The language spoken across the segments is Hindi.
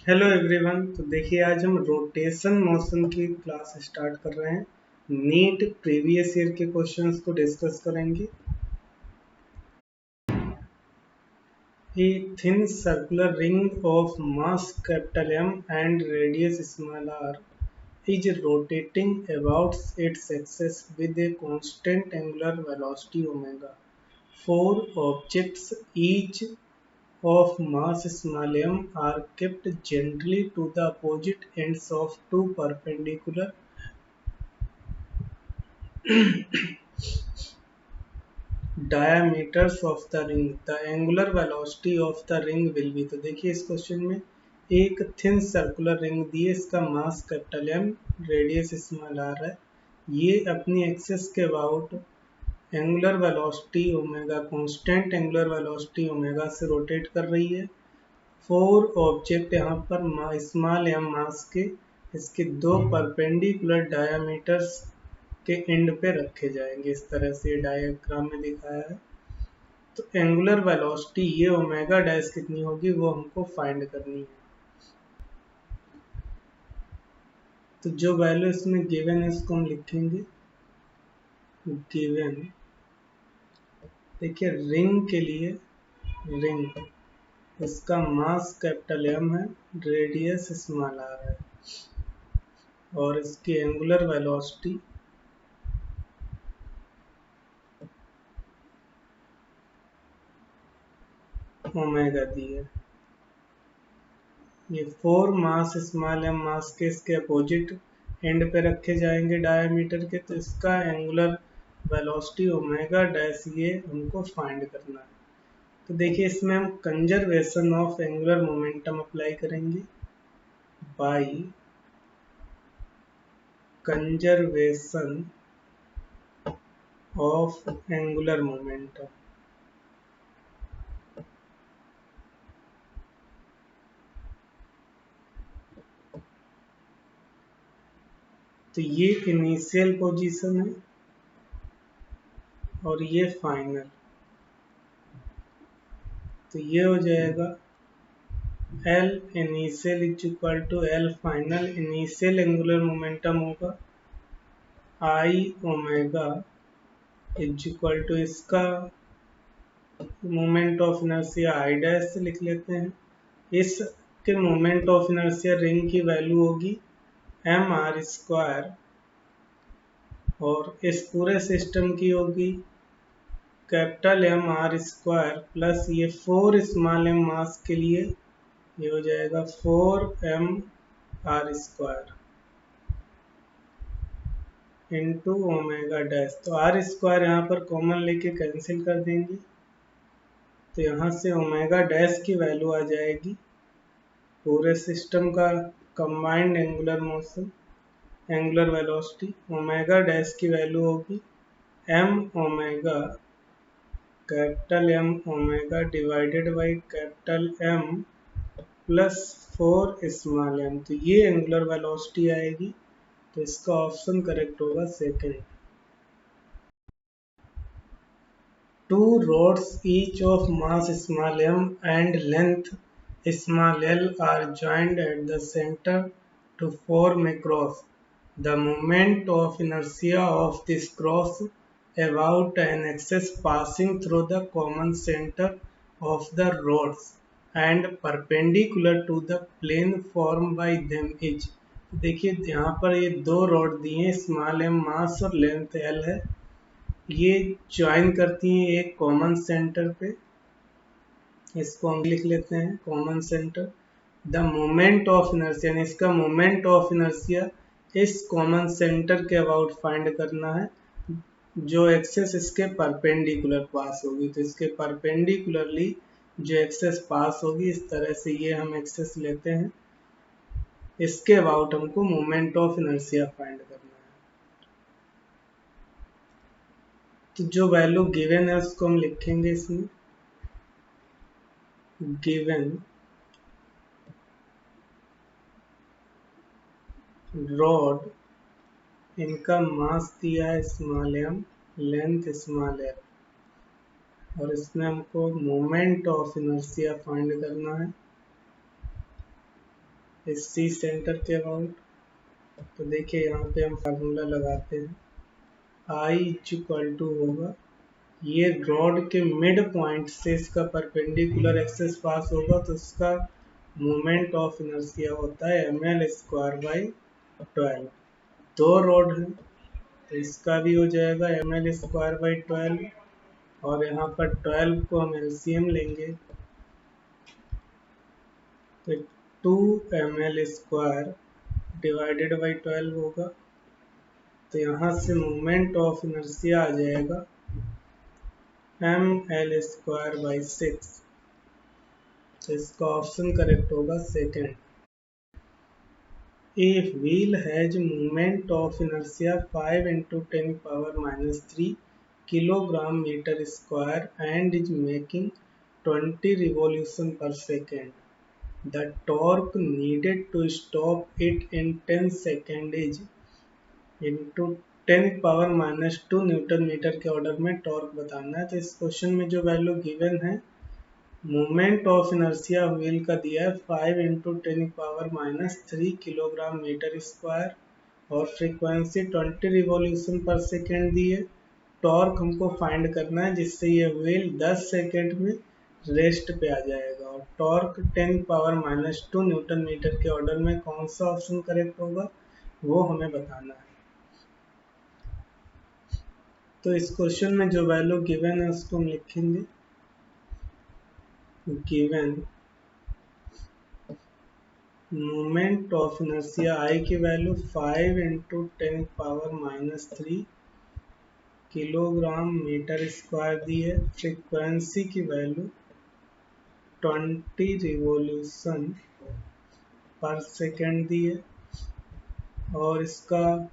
Hello everyone. तो देखिए आज हम रोटेशन मोशन की क्लास स्टार्ट कर रहे हैं। नीट प्रीवियस ईयर के क्वेश्चंस को डिस्कस करेंगे। A thin circular ring of mass capital M and radius small r is rotating about its axis with a constant angular velocity omega. Four objects each of mass small m are kept gently to the opposite ends of two perpendicular diameters of the ring. The angular velocity of the ring will be। तो देखिए इस क्वेश्चन में एक थिन सर्कुलर रिंग दी है, इसका mass capital M, radius small r है। ये अपनी एक्सिस के about angular velocity omega, constant angular velocity omega से रोटेट कर रही है। फोर ऑब्जेक्ट यहाँ पर स्मॉल एम मास के इसके दो परपेंडिकुलर डायमीटर्स के एंड पे रखे जाएंगे। इस तरह से डायग्राम में दिखाया है। तो एंगुलर वेलोसिटी ये ओमेगा डैश कितनी होगी वो हमको फाइंड करनी है। तो जो वैल्यू इसमें गिवन है इसको हम लिखेंगे गिवन। देखिए रिंग के लिए, रिंग इसका मास कैपिटल एम है, रेडियस स्मॉल आर है और इसकी एंगुलर वेलोसिटी ओमेगा दी है। ये four mass small M mass के इसके अपोजिट एंड पे रखे जाएंगे डायमीटर के। तो इसका एंगुलर वेलोसिटी ओमेगा डैश ये हमको फाइंड करना है। तो देखिए इसमें हम conservation of angular momentum apply करेंगे by conservation of angular momentum. तो ये इनिशियल पोजीशन है और ये फाइनल। तो ये हो जाएगा L initial is equal to L final. Initial angular momentum होगा I omega is equal to इसका moment of inertia I dash से लिख लेते हैं। इसके मोमेंट ऑफ इनर्शिया रिंग की वैल्यू होगी एम आर स्क्वायर और इस पूरे सिस्टम की होगी capital m are square plus ये फोर स्मॉल एम मास के लिए ये हो जाएगा 4m r square into omega dash. तो आर स्क्वायर यहाँ पर कॉमन लेके कैंसिल कर देंगे। तो यहाँ से ओमेगा डैश की वैल्यू आ जाएगी पूरे सिस्टम का combined angular motion, angular velocity. Omega dash की वैल्यू होगी M omega capital M omega divided by capital M plus 4 small m. तो ये एंगुलर वेलोसिटी आएगी। तो इसका ऑप्शन करेक्ट होगा second. Two rods each of mass small m and length small l are joined at the center to form a cross. The moment of inertia of this cross about an axis passing through the common center of the rods and perpendicular to the plane formed by them is। देखिए यहाँ पर ये दो रॉड दिए हैं, स्मॉल एम मास और लेंथ एल है। ये ज्वाइन करती हैं एक कॉमन सेंटर पे। इसको हम लिख लेते हैं common centre. The moment of inertia, इसका मोमेंट ऑफ इनर्शिया इस कॉमन सेंटर के अबाउट फाइंड करना है जो एक्सेस इसके परपेंडिकुलर पास होगी। तो इसके परपेंडिकुलरली जो एक्सेस पास होगी, इस तरह से ये हम एक्सेस लेते हैं। इसके अबाउट हमको मोमेंट ऑफ इनर्शिया फाइंड करना है। तो जो वैल्यू गिवन है उसको हम लिखेंगे इसमें गिवन रॉड, इनका मास दिया है small m, length small l और इसमें हमको मोमेंट ऑफ इनर्शिया फाइंड करना है। इस सी सेंटर के अबाउट। तो देखिए यहाँ पे हम फार्मूला लगाते हैं, आई इक्वल टू होगा, ये रॉड के मिड पॉइंट से इसका परपेंडिकुलर एक्सेस पास होगा तो इसका मोमेंट ऑफ इनर्शिया होता है ml² बाई 12। दो रॉड है तो इसका भी हो जाएगा ml² बाई 12, और यहाँ पर 12 को हम एलसीएम लेंगे तो 2ml² डिवाइडेड बाई 12 होगा। तो यहाँ से मोमेंट ऑफ इनर्शिया आ जाएगा ml²/6। तो इसका ऑप्शन करेक्ट होगा second. A wheel has moment of inertia 5 into 10 power minus 3 kilogram meter square and is making 20 revolution per second. The torque needed to stop it in 10 seconds is into 10 power minus 2 newton metre के ऑर्डर में टॉर्क बताना है। तो इस क्वेश्चन में जो वैल्यू गिवन है, मोमेंट ऑफ इनर्शिया व्हील का दिया है 5 into 10 power minus 3 kilogram metre square, और फ्रीक्वेंसी 20 रिवॉल्यूशन पर सेकेंड दी है। टॉर्क हमको फाइंड करना है जिससे ये व्हील 10 सेकेंड में रेस्ट पे आ जाएगा, और torque 10 power minus 2 newton metre के ऑर्डर में कौन सा ऑप्शन करेक्ट होगा वो हमें बताना है। तो इस क्वेश्चन में जो वैल्यू गिवन है उसको हम लिखेंगे, given moment of inertia I की value 5 into 10 power minus 3 kilogram metre square दी है। फ्रीक्वेंसी की वैल्यू 20 रिवॉल्यूशन पर सेकेंड दी है, और इसका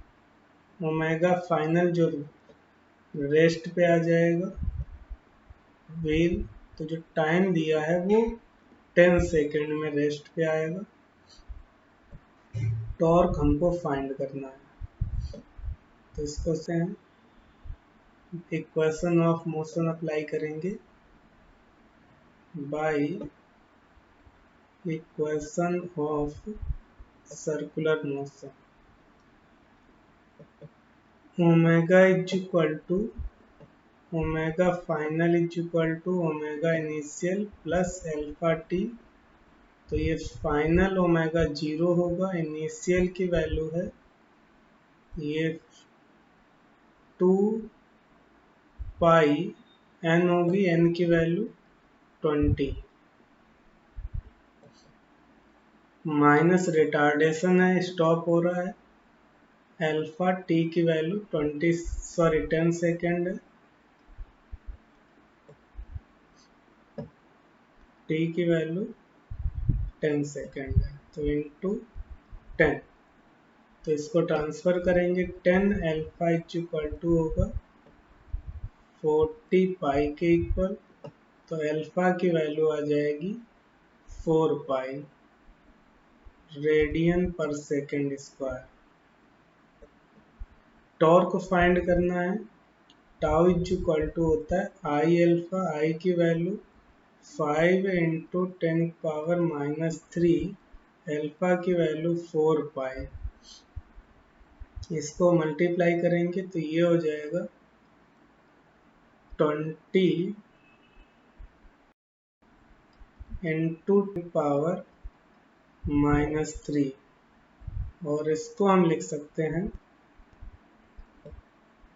ओमेगा फाइनल जो रेस्ट पे आ जाएगा व्हील, तो जो टाइम दिया है वो 10 सेकेंड में रेस्ट पे आएगा। टॉर्क हमको फाइंड करना है, तो इसको से हम इक्वेशन ऑफ मोशन अप्लाई करेंगे by equation of circular motion. Omega is equal to omega final is equal to omega initial plus alpha t. तो ये फाइनल ओमेगा 0 होगा, इनिशियल की वैल्यू है ये 2 पाई एन होगी, एन की वैल्यू 20, माइनस रिटार्डेशन है, स्टॉप हो रहा है, अल्फा टी की वैल्यू 10 सेकेंड है, टी की वैल्यू 10 सेकेंड है, तो इंटू 10। तो इसको ट्रांसफर करेंगे, 10 अल्फा इज इक्वल टू होगा 40 पाई के इक्वल, तो अल्फा की वैल्यू आ जाएगी 4 पाई रेडियन पर सेकेंड स्क्वायर। टॉर्क फाइंड करना है, टाउ इज इक्वल टू होता है आई अल्फा, आई की value 5 into 10 power minus 3, alpha की वैल्यू 4 पाई। इसको मल्टीप्लाई करेंगे तो ये हो जाएगा 20 इंटू पावर माइनस 3, और इसको हम लिख सकते हैं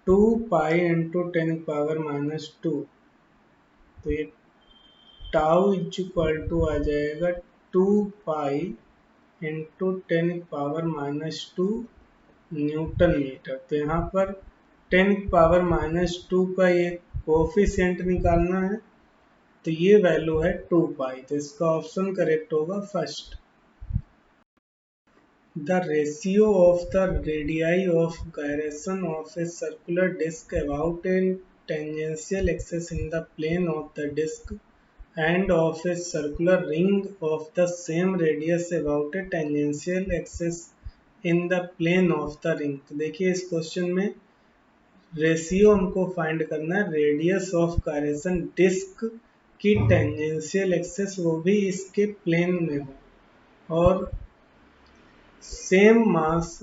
2 पाई इंटू 10 पावर माइनस 2। तो ये टाउ इज इक्वल टू आ जाएगा 2 pi into 10 power minus 2 newton metre. तो यहाँ पर 10 पावर माइनस 2 का ये कोफिशिएंट निकालना है, तो ये वैल्यू है 2 पाई, तो इसका ऑप्शन करेक्ट होगा first. The ratio of the radii of gyration of a circular disk about a tangential axis in the plane of the disk and of a circular ring of the same radius about a tangential axis in the plane of the ring। तो देखिए इस क्वेश्चन में रेशियो हमको फाइंड करना है रेडियस ऑफ गायरेशन डिस्क की टेंजेंशियल एक्सेस, वो भी इसके प्लेन में हो, और सेम मास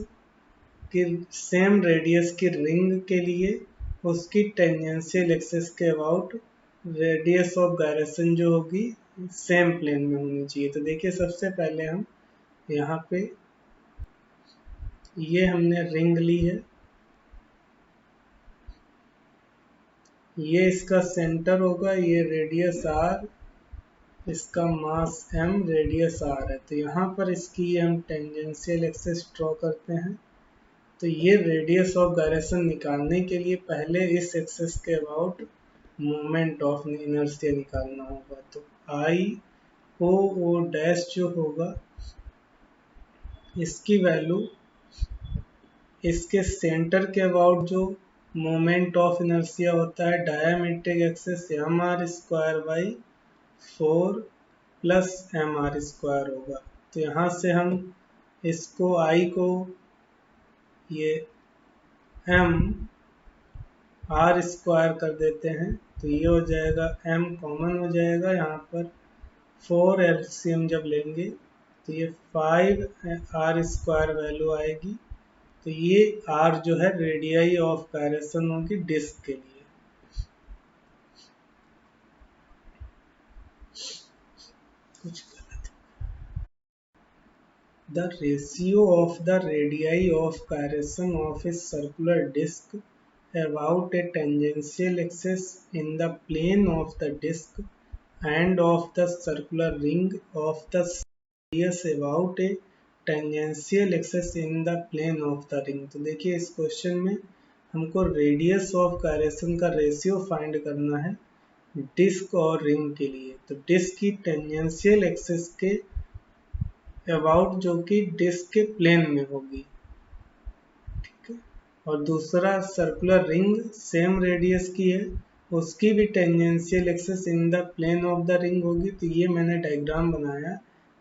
की सेम रेडियस की रिंग के लिए उसकी टेंजेंशियल एक्सिस के अबाउट रेडियस ऑफ गायरेशन जो होगी सेम प्लेन में होनी चाहिए। तो देखिए सबसे पहले हम यहाँ पे ये हमने रिंग ली है, ये इसका सेंटर होगा, ये रेडियस आर, इसका मास m, रेडियस r है। तो यहाँ पर इसकी हम टेंजेंशियल एक्सिस ड्रॉ करते हैं। तो ये रेडियस ऑफ गायरेशन निकालने के लिए पहले इस एक्सिस के अबाउट मोमेंट ऑफ इनर्शिया निकालना होगा। तो आई ओ डैश जो होगा इसकी वैल्यू इसके सेंटर के अबाउट जो मोमेंट ऑफ इनर्शिया होता है diametric axis m are square by 4 plus m are square होगा। तो यहाँ से हम इसको आई को ये एम आर स्क्वायर कर देते हैं। तो ये हो जाएगा m कॉमन हो जाएगा, यहाँ पर 4 एलसीएम जब लेंगे तो ये 5 आर स्क्वायर वैल्यू आएगी। तो ये r जो है रेडियाई ऑफ गायरेशन होगी डिस्क के लिए। कुछ The ratio of the radii of gyration of a circular disk about a tangential axis in the plane of the disk and of the circular ring of the radius about a tangential axis in the plane of the ring। तो देखिए इस क्वेश्चन में हमको रेडियस ऑफ गायरेशन का रेशियो फाइंड करना है डिस्क और रिंग के लिए। तो डिस्क की टेंजेंशियल एक्सिस के अबाउट जो कि डिस्क के प्लेन में होगी, ठीक है। और दूसरा सर्कुलर रिंग सेम रेडियस की है, उसकी भी tangential axis in the plane of the ring होगी। तो ये मैंने डायग्राम बनाया,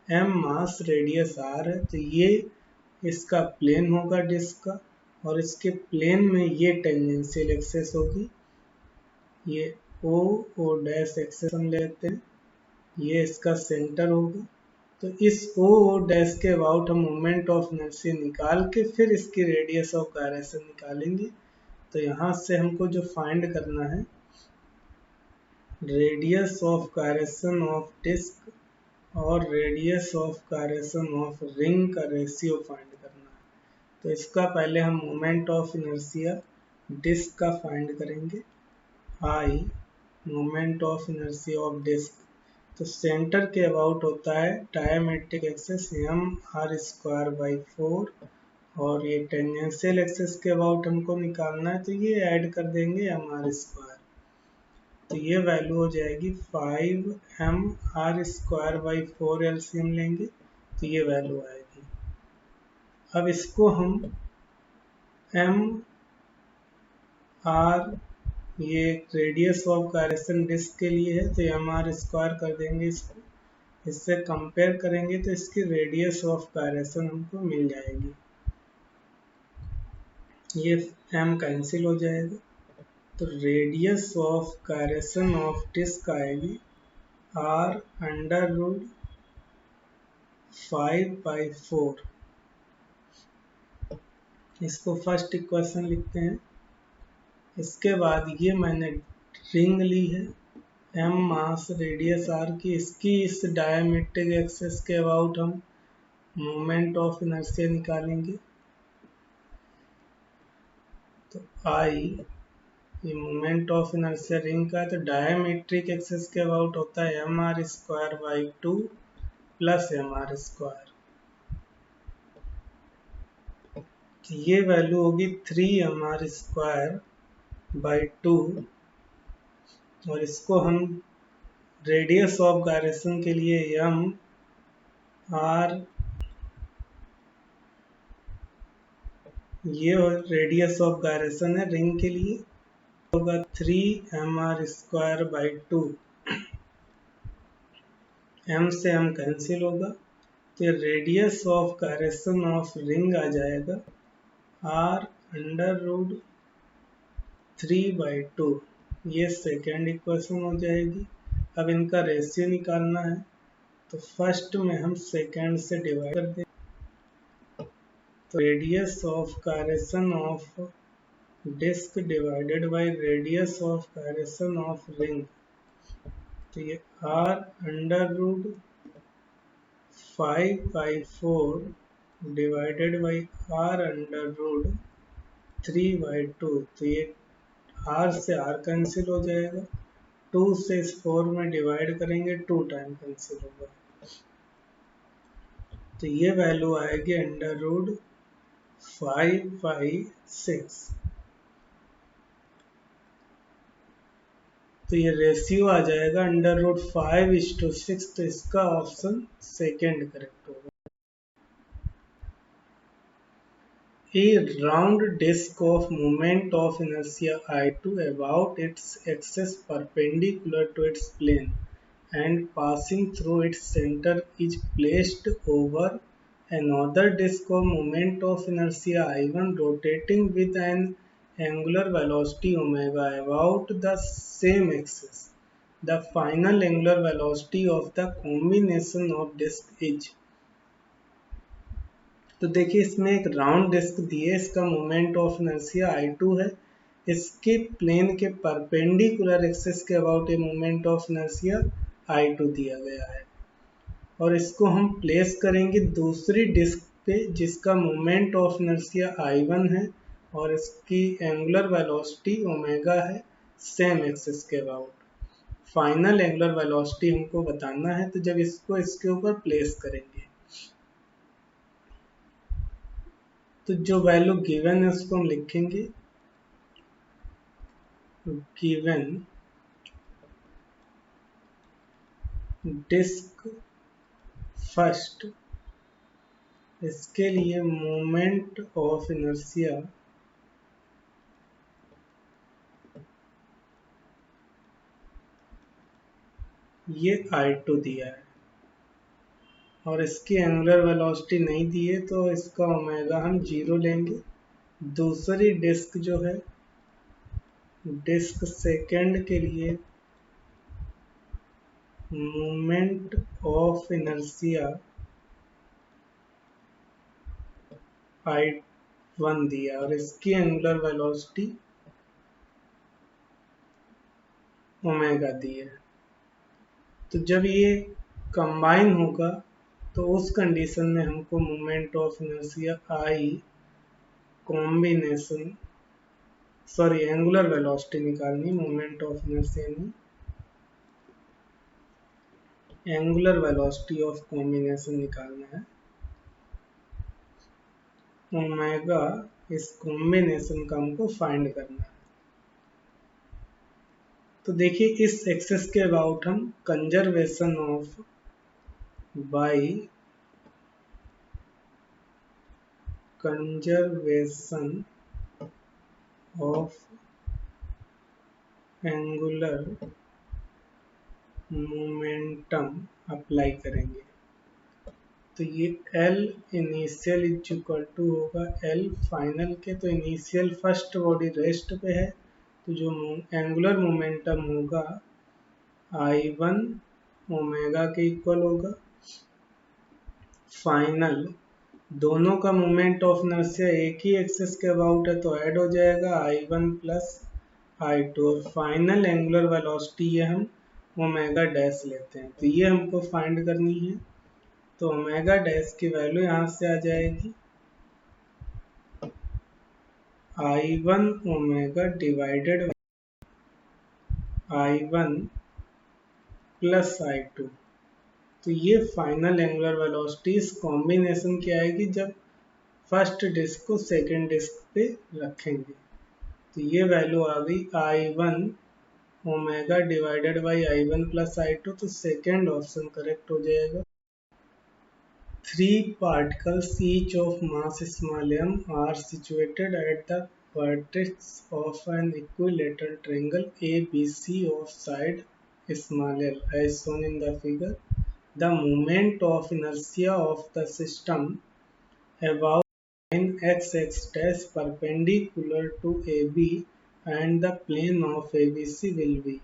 एम मास रेडियस आर है, तो ये इसका प्लेन होगा डिस्क का, और इसके प्लेन में ये टेंजेंशियल एक्सिस होगी, ये ओ डैश एक्सिस हम लेते हैं, ये इसका सेंटर होगा। तो इस ओ डैश के अबाउट हम मोमेंट ऑफ इनर्शिया निकाल के फिर इसकी रेडियस ऑफ गायरेशन निकालेंगे। तो यहाँ से हमको जो फाइंड करना है radius of gyration of disc और radius of gyration of ring का रेशियो फाइंड करना है। तो इसका पहले हम मोमेंट ऑफ इनर्शिया डिस्क का फाइंड करेंगे, I moment of inertia of disc. तो सेंटर के अबाउट होता है diametric axis m are square by 4, और ये टेंजेंशियल एक्सिस के अबाउट हमको निकालना है, तो ये ऐड कर देंगे एम आर स्क्वायर। तो ये वैल्यू हो जाएगी 5 m are square by 4 LCM लेंगे तो ये वैल्यू आएगी। अब इसको हम एम आर, ये रेडियस ऑफ गायरेशन डिस्क के लिए है तो एम आर स्क्वायर कर देंगे, इसको इससे कंपेयर करेंगे तो इसकी रेडियस ऑफ गायरेशन हमको मिल जाएगी। ये m कैंसिल हो जाएगा, तो radius of gyration of disc आएगी r अंडर रूट 5/4। इसको फर्स्ट इक्वेशन लिखते हैं। इसके बाद ये मैंने रिंग ली है m मास रेडियस r की, इसकी इस डायमेट्रिक एक्सिस के अबाउट हम मोमेंट ऑफ इनर्शिया निकालेंगे। तो I, ये मोमेंट ऑफ इनर्शिया रिंग का है, तो डायमेट्रिक एक्सिस के अबाउट होता है m are square by 2 plus m are square. तो ये वैल्यू होगी 3 एम आर स्क्वायर बाई 2, और इसको हम रेडियस ऑफ गायरेशन के लिए एम आर, ये रेडियस ऑफ गायरेशन है रिंग के लिए, होगा 3 m are square by 2, m से m कैंसिल होगा, तो radius of gyration of ring आ जाएगा r अंडर रूट 3/2। ये सेकेंड इक्वेशन हो जाएगी। अब इनका रेशियो निकालना है, तो फर्स्ट में हम सेकेंड से डिवाइड कर दें, तो radius of gyration of disc divided by radius of gyration of ring, तो ये r under root 5/4 divided by r under root 3/2। तो ये आर से आर कैंसिल हो जाएगा, 2 से इस 4 में डिवाइड करेंगे 2 टाइम कैंसिल होगा, तो ये वैल्यू आएगी अंडर रूट 5/6। तो ये रेशियो आ जाएगा अंडर रूट 5:6, तो इसका ऑप्शन सेकेंड करेक्ट होगा। A round disk of moment of inertia I2 about its axis perpendicular to its plane and passing through its center is placed over another disk of moment of inertia I1 rotating with an angular velocity omega about the same axis. The final angular velocity of the combination of disk is। तो देखिए इसमें एक राउंड डिस्क दी है, इसका मोमेंट ऑफ इनर्शिया I2 है, इसके प्लेन के परपेंडिकुलर एक्सिस के about a moment of inertia I2 दिया गया है, और इसको हम प्लेस करेंगे दूसरी डिस्क पे जिसका मोमेंट ऑफ इनर्शिया I1 है और इसकी एंगुलर वेलोसिटी ओमेगा है सेम एक्सिस के अबाउट। फाइनल एंगुलर वेलोसिटी हमको बताना है, तो जब इसको इसके ऊपर प्लेस करेंगे तो जो वैल्यू गिवन है उसको हम लिखेंगे, गिवन डिस्क फर्स्ट, इसके लिए मोमेंट ऑफ इनर्शिया ये I2 दिया है और इसकी एंगुलर वेलोसिटी नहीं दी है, तो इसका ओमेगा हम 0 लेंगे। दूसरी डिस्क जो है डिस्क सेकंड के लिए मोमेंट ऑफ इनर्शिया I1 दिया और इसकी एंगुलर वेलोसिटी ओमेगा दी है। तो जब ये कंबाइन होगा तो उस कंडीशन में हमको moment of inertia I combination angular velocity निकालनी, मोमेंट ऑफ इनर्शिया नहीं, एंगुलर वेलोसिटी ऑफ कॉम्बिनेशन निकालना है। ओमेगा इस कॉम्बिनेशन का हमको फाइंड करना है। तो देखिए इस एक्सेस के अबाउट हम conservation of by conservation of angular momentum apply करेंगे। तो ये L initial is equal to होगा L फाइनल के, तो इनिशियल फर्स्ट बॉडी रेस्ट पे है, तो जो एंगुलर मोमेंटम होगा I1 ओमेगा के इक्वल होगा। फाइनल दोनों का मोमेंट ऑफ इनर्शिया एक ही एक्सिस के अबाउट है तो ऐड हो जाएगा I1 प्लस I2, और फाइनल एंगुलर वेलोसिटी ये हम ओमेगा डैश लेते हैं, तो ये हमको फाइंड करनी है। तो ओमेगा डैश की वैल्यू यहाँ से आ जाएगी I1 omega divided I1 plus I2। तो ये फाइनल एंगुलर वेलोसिटी इस कॉम्बिनेशन की आएगी जब फर्स्ट डिस्क को सेकेंड डिस्क पे रखेंगे। तो ये वैल्यू आ गई I1 omega divided by I1 plus I2, तो सेकेंड ऑप्शन करेक्ट हो जाएगा। 3 particles each of mass small m are situated at the vertex of an equilateral triangle ABC of side small l as shown in the figure. The moment of inertia of the system about line xx dash perpendicular to AB and the plane of ABC will be।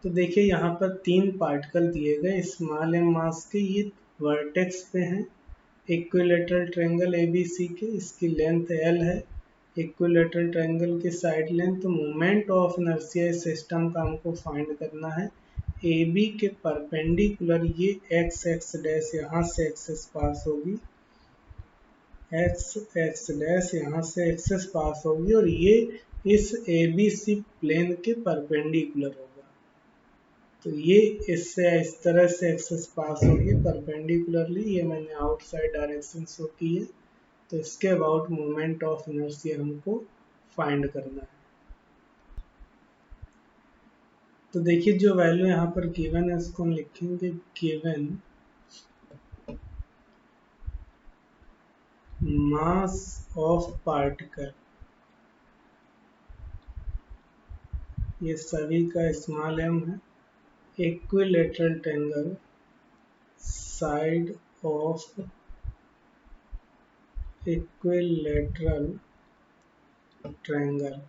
तो देखिए यहाँ पर 3 पार्टिकल दिए गए स्मॉल एम मास के, ये वर्टेक्स पे हैं इक्विलेटरल ट्रायंगल ABC के, इसकी लेंथ L है। इक्विलेटरल ट्रायंगल की side length, moment of inertia इस सिस्टम का हमको फाइंड करना है। AB के परपेंडिकुलर ये x x डैश यहाँ से एक्सेस पास होगी, x x डैश यहाँ से एक्सेस पास होगी और ये इस ABC प्लेन के परपेंडिकुलर होगा। तो ये इससे इस तरह से एक्सेस पास होगी परपेंडिकुलरली, ये मैंने आउटसाइड डायरेक्शन शो की है। तो इसके अबाउट मोमेंट ऑफ इनर्शिया हमको फाइंड करना है। तो देखिए जो वैल्यू यहाँ पर गिवन है उसको हम लिखेंगे गिवन मास ऑफ पार्टिकल, ये सभी का स्मॉल m है। Equilateral triangle, side of equilateral triangle,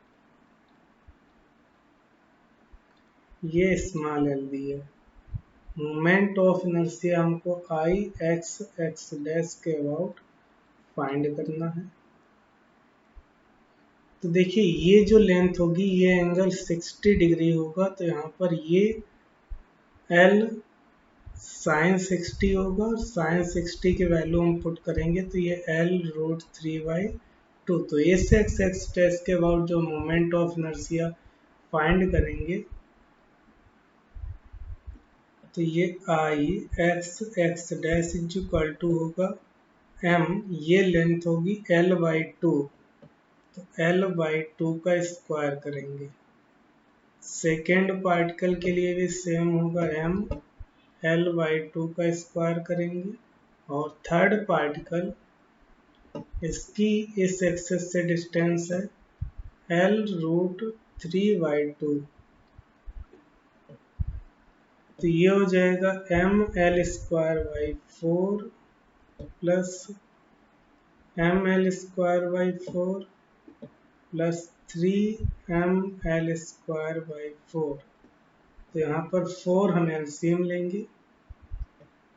ये स्मॉल l दी है। मोमेंट ऑफ इनर्शिया हमको I x x डैश के अबाउट फाइंड करना है। तो देखिए ये जो लेंथ होगी ये एंगल 60 डिग्री होगा, तो यहाँ पर ये L साइन 60 होगा और साइन 60 की वैल्यू हम पुट करेंगे तो ये L√3/2। तो इस एक्स एक्स डैश के अबाउट जो मोमेंट ऑफ इनर्शिया फाइंड करेंगे तो ये I x x dash is equal to होगा m, ये लेंथ होगी L/2, तो L/2 का स्क्वायर करेंगे। सेकेंड पार्टिकल के लिए भी सेम होगा m, L/2 का स्क्वायर करेंगे। और थर्ड पार्टिकल, इसकी इस एक्सेस से डिस्टेंस है L√3/2, तो ये हो जाएगा mL²/4 plus mL²/4 plus 3mL²/4। तो यहाँ पर 4 हम एलसीएम लेंगे,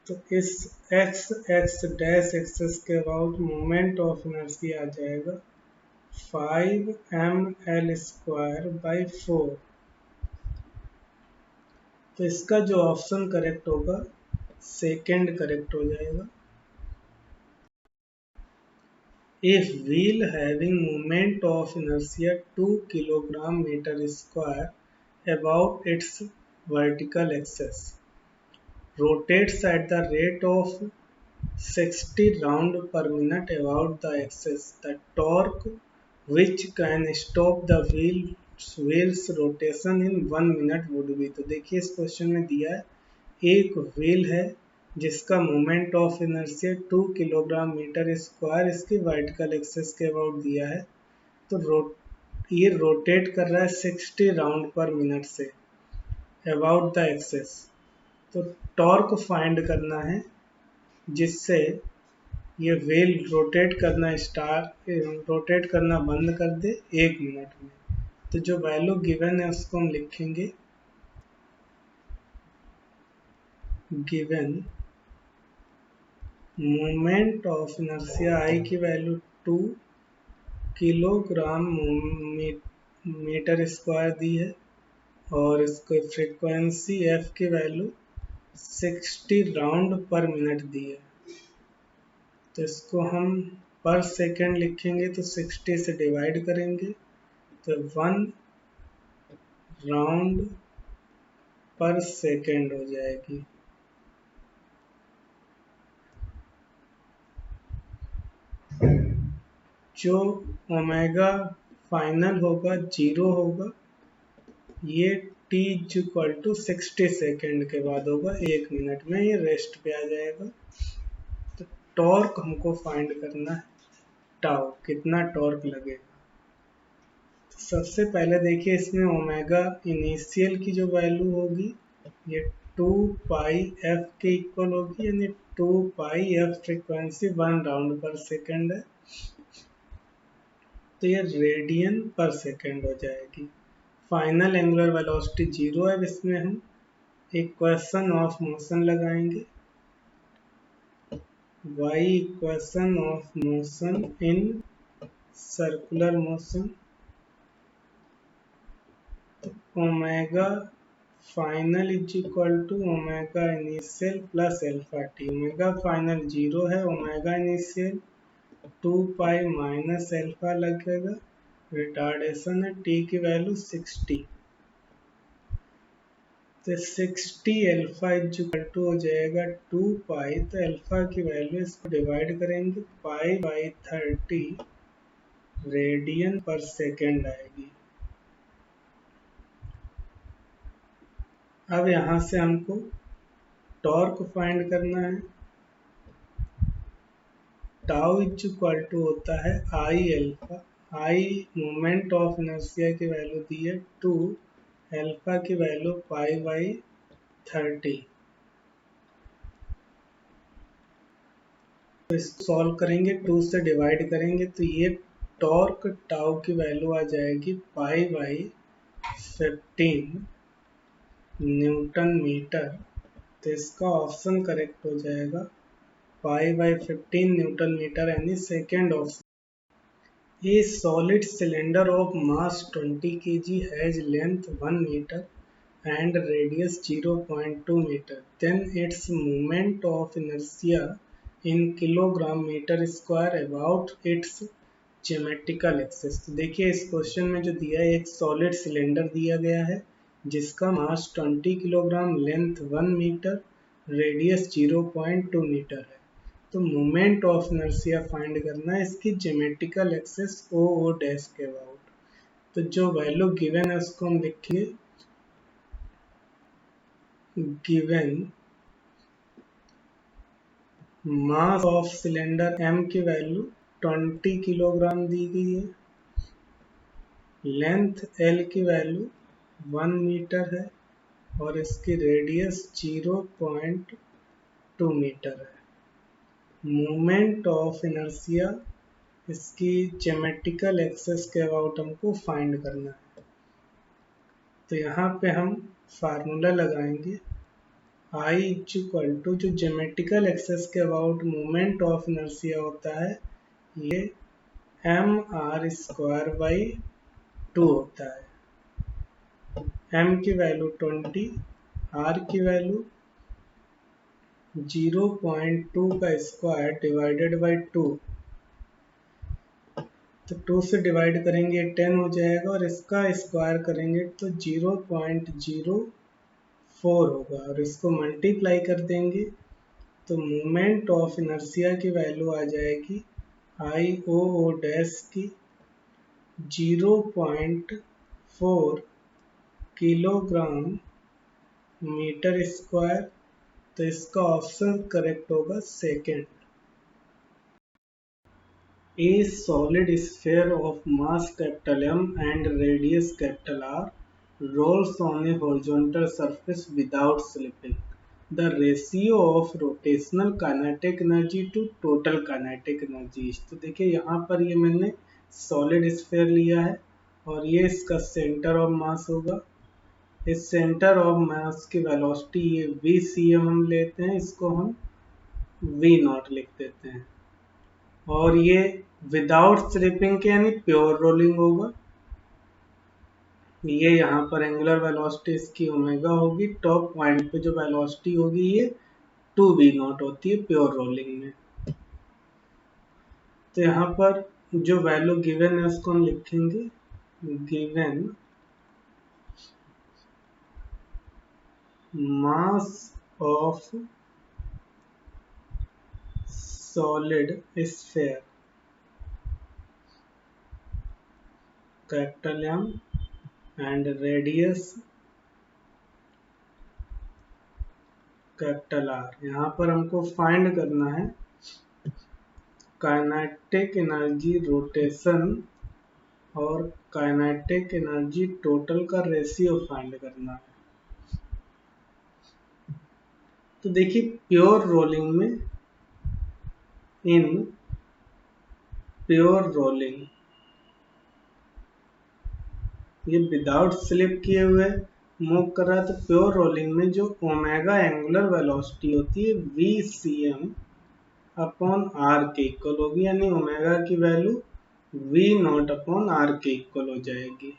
तो इस x x डैश एक्सेस के अबाउट मोमेंट ऑफ इनर्शिया आ जाएगा 5mL²/4। तो इसका जो ऑप्शन करेक्ट होगा सेकेंड करेक्ट हो जाएगा। If wheel having moment of inertia 2 kg/m² about its vertical axis rotates at the rate of 60 round per minute about the axis, the torque which can stop the wheel's rotation in 1 minute would be। तो देखिए इस क्वेश्चन में दिया है एक व्हील है जिसका मोमेंट ऑफ इनर्शिया 2 kg/m², इसकी वर्टिकल एक्सेस के अबाउट दिया है। तो ये रोटेट कर रहा है 60 राउंड पर मिनट से अबाउट द एक्सेस। तो टॉर्क फाइंड करना है जिससे ये व्हील रोटेट करना बंद कर दे 1 मिनट में। तो जो वैल्यू गिवन है उसको हम लिखेंगे given moment of inertia I की वैल्यू 2 kg/m² दी है और इसको फ्रीक्वेंसी f की वैल्यू 60 राउंड पर मिनट दी है। तो इसको हम पर सेकेंड लिखेंगे तो 60 से डिवाइड करेंगे तो 1 राउंड पर सेकेंड हो जाएगी। जो ओमेगा फाइनल होगा 0 होगा, ये t=60 सेकेंड के बाद होगा, 1 मिनट में ये रेस्ट पे आ जाएगा। तो टॉर्क हमको फाइंड करना है, टाउ कितना टॉर्क लगेगा। तो सबसे पहले देखिए इसमें ओमेगा इनिशियल की जो वैल्यू होगी ये 2πf के इक्वल होगी, यानी 2πf फ्रीक्वेंसी 1 राउंड पर सेकेंड है, तो ये रेडियन पर सेकेंड हो जाएगी। फाइनल एंगुलर वेलोसिटी 0 है, इसमें हम इक्वेशन ऑफ मोशन लगाएंगे। y equation of motion in circular motion, omega final is equal to omega initial plus alpha T. Omega final 0 है, omega initial 2 pi minus alpha लगेगा, रिटार्डेशन है, टी की वैल्यू 60। तो 60 अल्फा इज इक्वल टू हो जाएगा 2 पाई, तो अल्फा की वैल्यू इसको डिवाइड करेंगे पाई बाई 30 रेडियन पर सेकेंड आएगी। अब यहाँ से हमको टॉर्क फाइंड करना है। टाउ इज इक्वल टू होता है आई alpha, I moment of inertia की वैल्यू दी है 2, अल्फा की वैल्यू पाई बाई 30। तो इसको सॉल्व करेंगे, 2 से डिवाइड करेंगे तो ये टॉर्क टाउ की वैल्यू आ जाएगी पाई बाई 15 न्यूटन मीटर। तो इसका ऑप्शन करेक्ट हो जाएगा पाई बाई 15 न्यूटन मीटर, यानी second option. A solid cylinder of mass 20 kg has length 1 meter and radius 0.2 meter. Then its moment of inertia in kilogram meter square about its geometrical axis। तो देखिए इस क्वेश्चन में जो दिया है, एक सॉलिड सिलेंडर दिया गया है जिसका mass 20 kilogram, length 1 metre, radius 0.2 metre है। तो मोमेंट ऑफ इनर्शिया फाइंड करना है इसकी geometrical axis O O dash के अबाउट। तो जो वैल्यू गिवन है उसको हम लिखेंगे, given mass of cylinder M की वैल्यू 20 किलोग्राम दी गई है, लेंथ एल की वैल्यू 1 मीटर है और इसकी रेडियस 0.2 मीटर है। मोमेंट ऑफ इनर्शिया इसकी ज्योमेट्रिकल एक्सेस के अबाउट हमको फाइंड करना है। तो यहाँ पे हम फार्मूला लगाएंगे I इज इक्वल टू, जो ज्योमेट्रिकल एक्सेस के अबाउट मोमेंट ऑफ इनर्शिया होता है ये एम आर स्क्वायर बाई 2 होता है। m की वैल्यू 20, r की वैल्यू 0.2 का स्क्वायर डिवाइडेड बाई 2। तो 2 से डिवाइड करेंगे 10 हो जाएगा और इसका स्क्वायर करेंगे तो 0.04 होगा और इसको मल्टीप्लाई कर देंगे तो मोमेंट ऑफ इनर्शिया की वैल्यू आ जाएगी आई ओ ओ डैश की 0.4 किलोग्राम मीटर स्क्वायर। तो इसका ऑप्शन करेक्ट होगा second. A solid sphere of mass M and radius R rolls on a horizontal surface without slipping. The ratio of rotational kinetic energy to total kinetic energy। तो देखिए यहाँ पर ये मैंने सॉलिड स्फीयर लिया है और ये इसका सेंटर ऑफ मास होगा। इस सेंटर ऑफ मास की वेलोसिटी ये VCM हम लेते हैं, इसको हम V0 लिख देते हैं और ये विदाउट स्लिपिंग के यानी प्योर रोलिंग होगा। ये यहाँ पर एंगुलर वेलोसिटी इसकी ओमेगा होगी, टॉप पॉइंट पे जो वेलोसिटी होगी ये 2v0 होती है प्योर रोलिंग में। तो यहाँ पर जो वैल्यू गिवन है उसको हम लिखेंगे, given mass of solid sphere capital M and radius capital R। यहाँ पर हमको फाइंड करना है काइनेटिक एनर्जी रोटेशन और काइनेटिक एनर्जी टोटल का रेशियो फाइंड करना है। तो देखिए प्योर रोलिंग में, इन प्योर रोलिंग ये विदाउट स्लिप किए हुए मूव कर रहा है। तो प्योर रोलिंग में जो ओमेगा एंगुलर वेलोसिटी होती है VCM, अपॉन आर के इक्वल होगी, यानी ओमेगा की value V naught upon R के इक्वल हो जाएगी।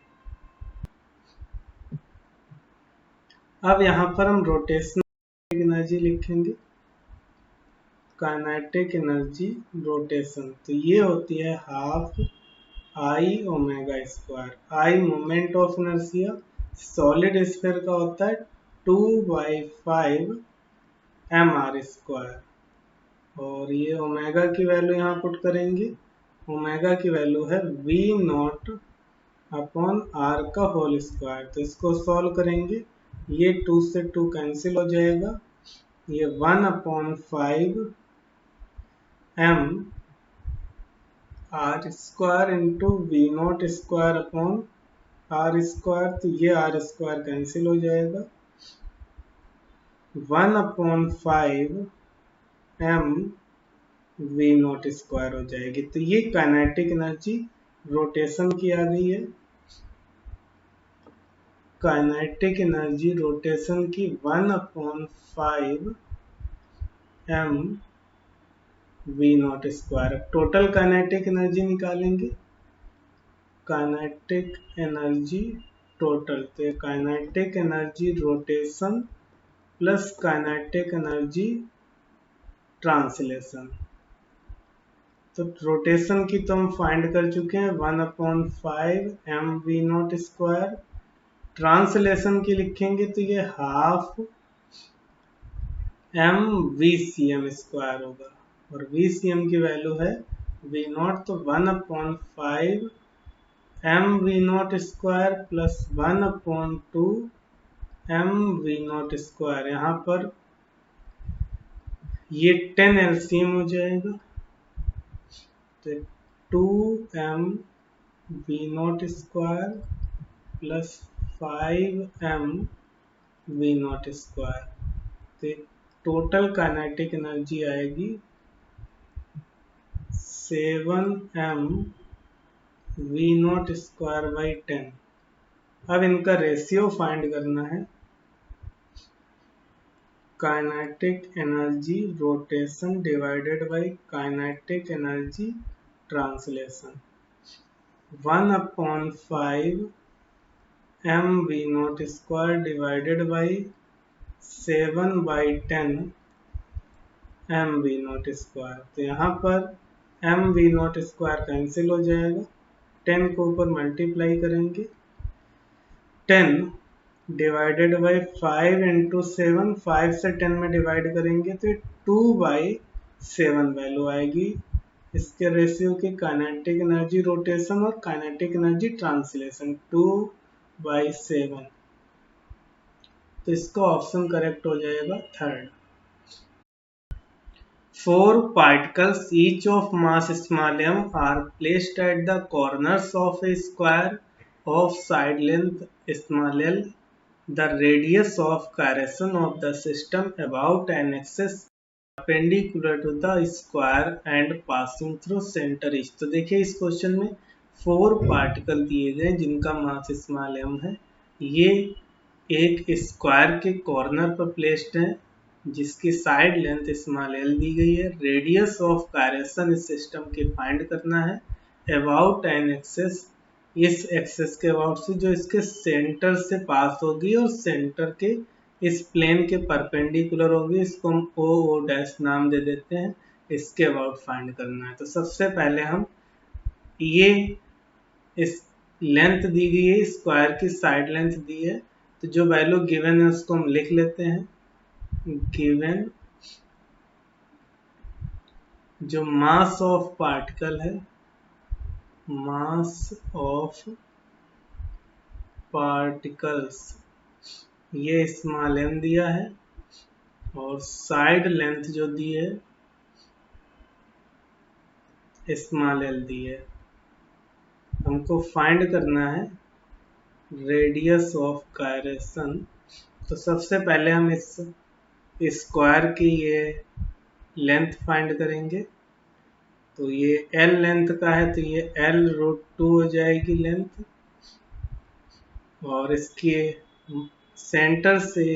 अब यहाँ पर हम रोटेशनल एनर्जी लिखेंगे, काइनेटिक एनर्जी रोटेशन, तो ये होती है half I omega square. I moment of inertia, solid sphere का होता है 2/5 एम आर स्क्वायर, और ये ओमेगा की वैल्यू यहाँ पुट करेंगे। ओमेगा की वैल्यू है वी नॉट अपॉन आर का होल स्क्वायर, तो इसको सॉल्व करेंगे, ये 2 से 2 कैंसिल हो जाएगा, ये 1/5 M are square into V naught square upon are square, तो ये आर स्क्वायर कैंसिल हो जाएगा, 1/5 एम वी नॉट स्क्वायर हो जाएगी। तो ये काइनेटिक एनर्जी रोटेशन की आ गई है, काइनेटिक एनर्जी रोटेशन की 1/5 M V naught square. Total kinetic energy निकालेंगे, काइनेटिक एनर्जी टोटल, तो kinetic energy rotation plus kinetic energy translation. तो रोटेशन की तो हम फाइंड कर चुके हैं 1/5 M V naught square. Translation की लिखेंगे तो ये half M V C M square होगा, और वी सी एम की वैल्यू है वी नॉट, तो 1/5 M V naught square plus 1/2 M V naught square. यहाँ पर ये 10 एलसीएम हो जाएगा, तो 2m V naught square plus 5m V naught square, तो टोटल काइनेटिक एनर्जी आएगी 7m we naught square by 10। अब इनका रेशियो फाइंड करना है, kinetic energy rotation divided by kinetic energy translation. 1/5 M V naught square divided by 7/10 M V naught square, तो यहाँ पर M V naught square cancel हो जाएगा, 10 को ऊपर मल्टीप्लाई करेंगे, 10 डिवाइडेड बाई 5 इंटू 7, 5 से 10 में डिवाइड करेंगे तो 2/7 वैल्यू आएगी इसके रेशियो की, काइनेटिक एनर्जी रोटेशन और काइनेटिक एनर्जी ट्रांसलेशन 2/7, तो इसका ऑप्शन करेक्ट हो जाएगा third. 4 particles each of mass small m are placed at the corners of a square of side length small l. The radius of gyration of the system about an axis perpendicular to the square and passing through center is. तो देखिए इस क्वेश्चन में 4 पार्टिकल दिए गए जिनका मास स्मॉल m है, ये एक स्क्वायर के कॉर्नर पर प्लेस्ड है जिसकी साइड लेंथ स्मॉल एल दी गई है। रेडियस ऑफ गायरेशन इस सिस्टम के फाइंड करना है अबाउट एन एक्सेस, इस एक्सेस के अबाउट से जो इसके सेंटर से पास होगी और सेंटर के इस प्लेन के परपेंडिकुलर होगी, इसको हम ओ डैश नाम दे देते हैं, इसके अबाउट फाइंड करना है। तो सबसे पहले हम ये इस लेंथ दी गई है, स्क्वायर की साइड लेंथ दी है, तो जो वैल्यू गिवन है उसको हम लिख लेते हैं, गिवन जो मास ऑफ पार्टिकल है, मास ऑफ पार्टिकल्स ये स्मॉल m दिया है, और साइड लेंथ जो दी है स्मॉल l दी है। हमको फाइंड करना है रेडियस ऑफ गायरेशन, तो सबसे पहले हम इस स्क्वायर की ये लेंथ फाइंड करेंगे, तो ये L लेंथ का है तो ये L√2 हो जाएगी लेंथ, और इसके सेंटर से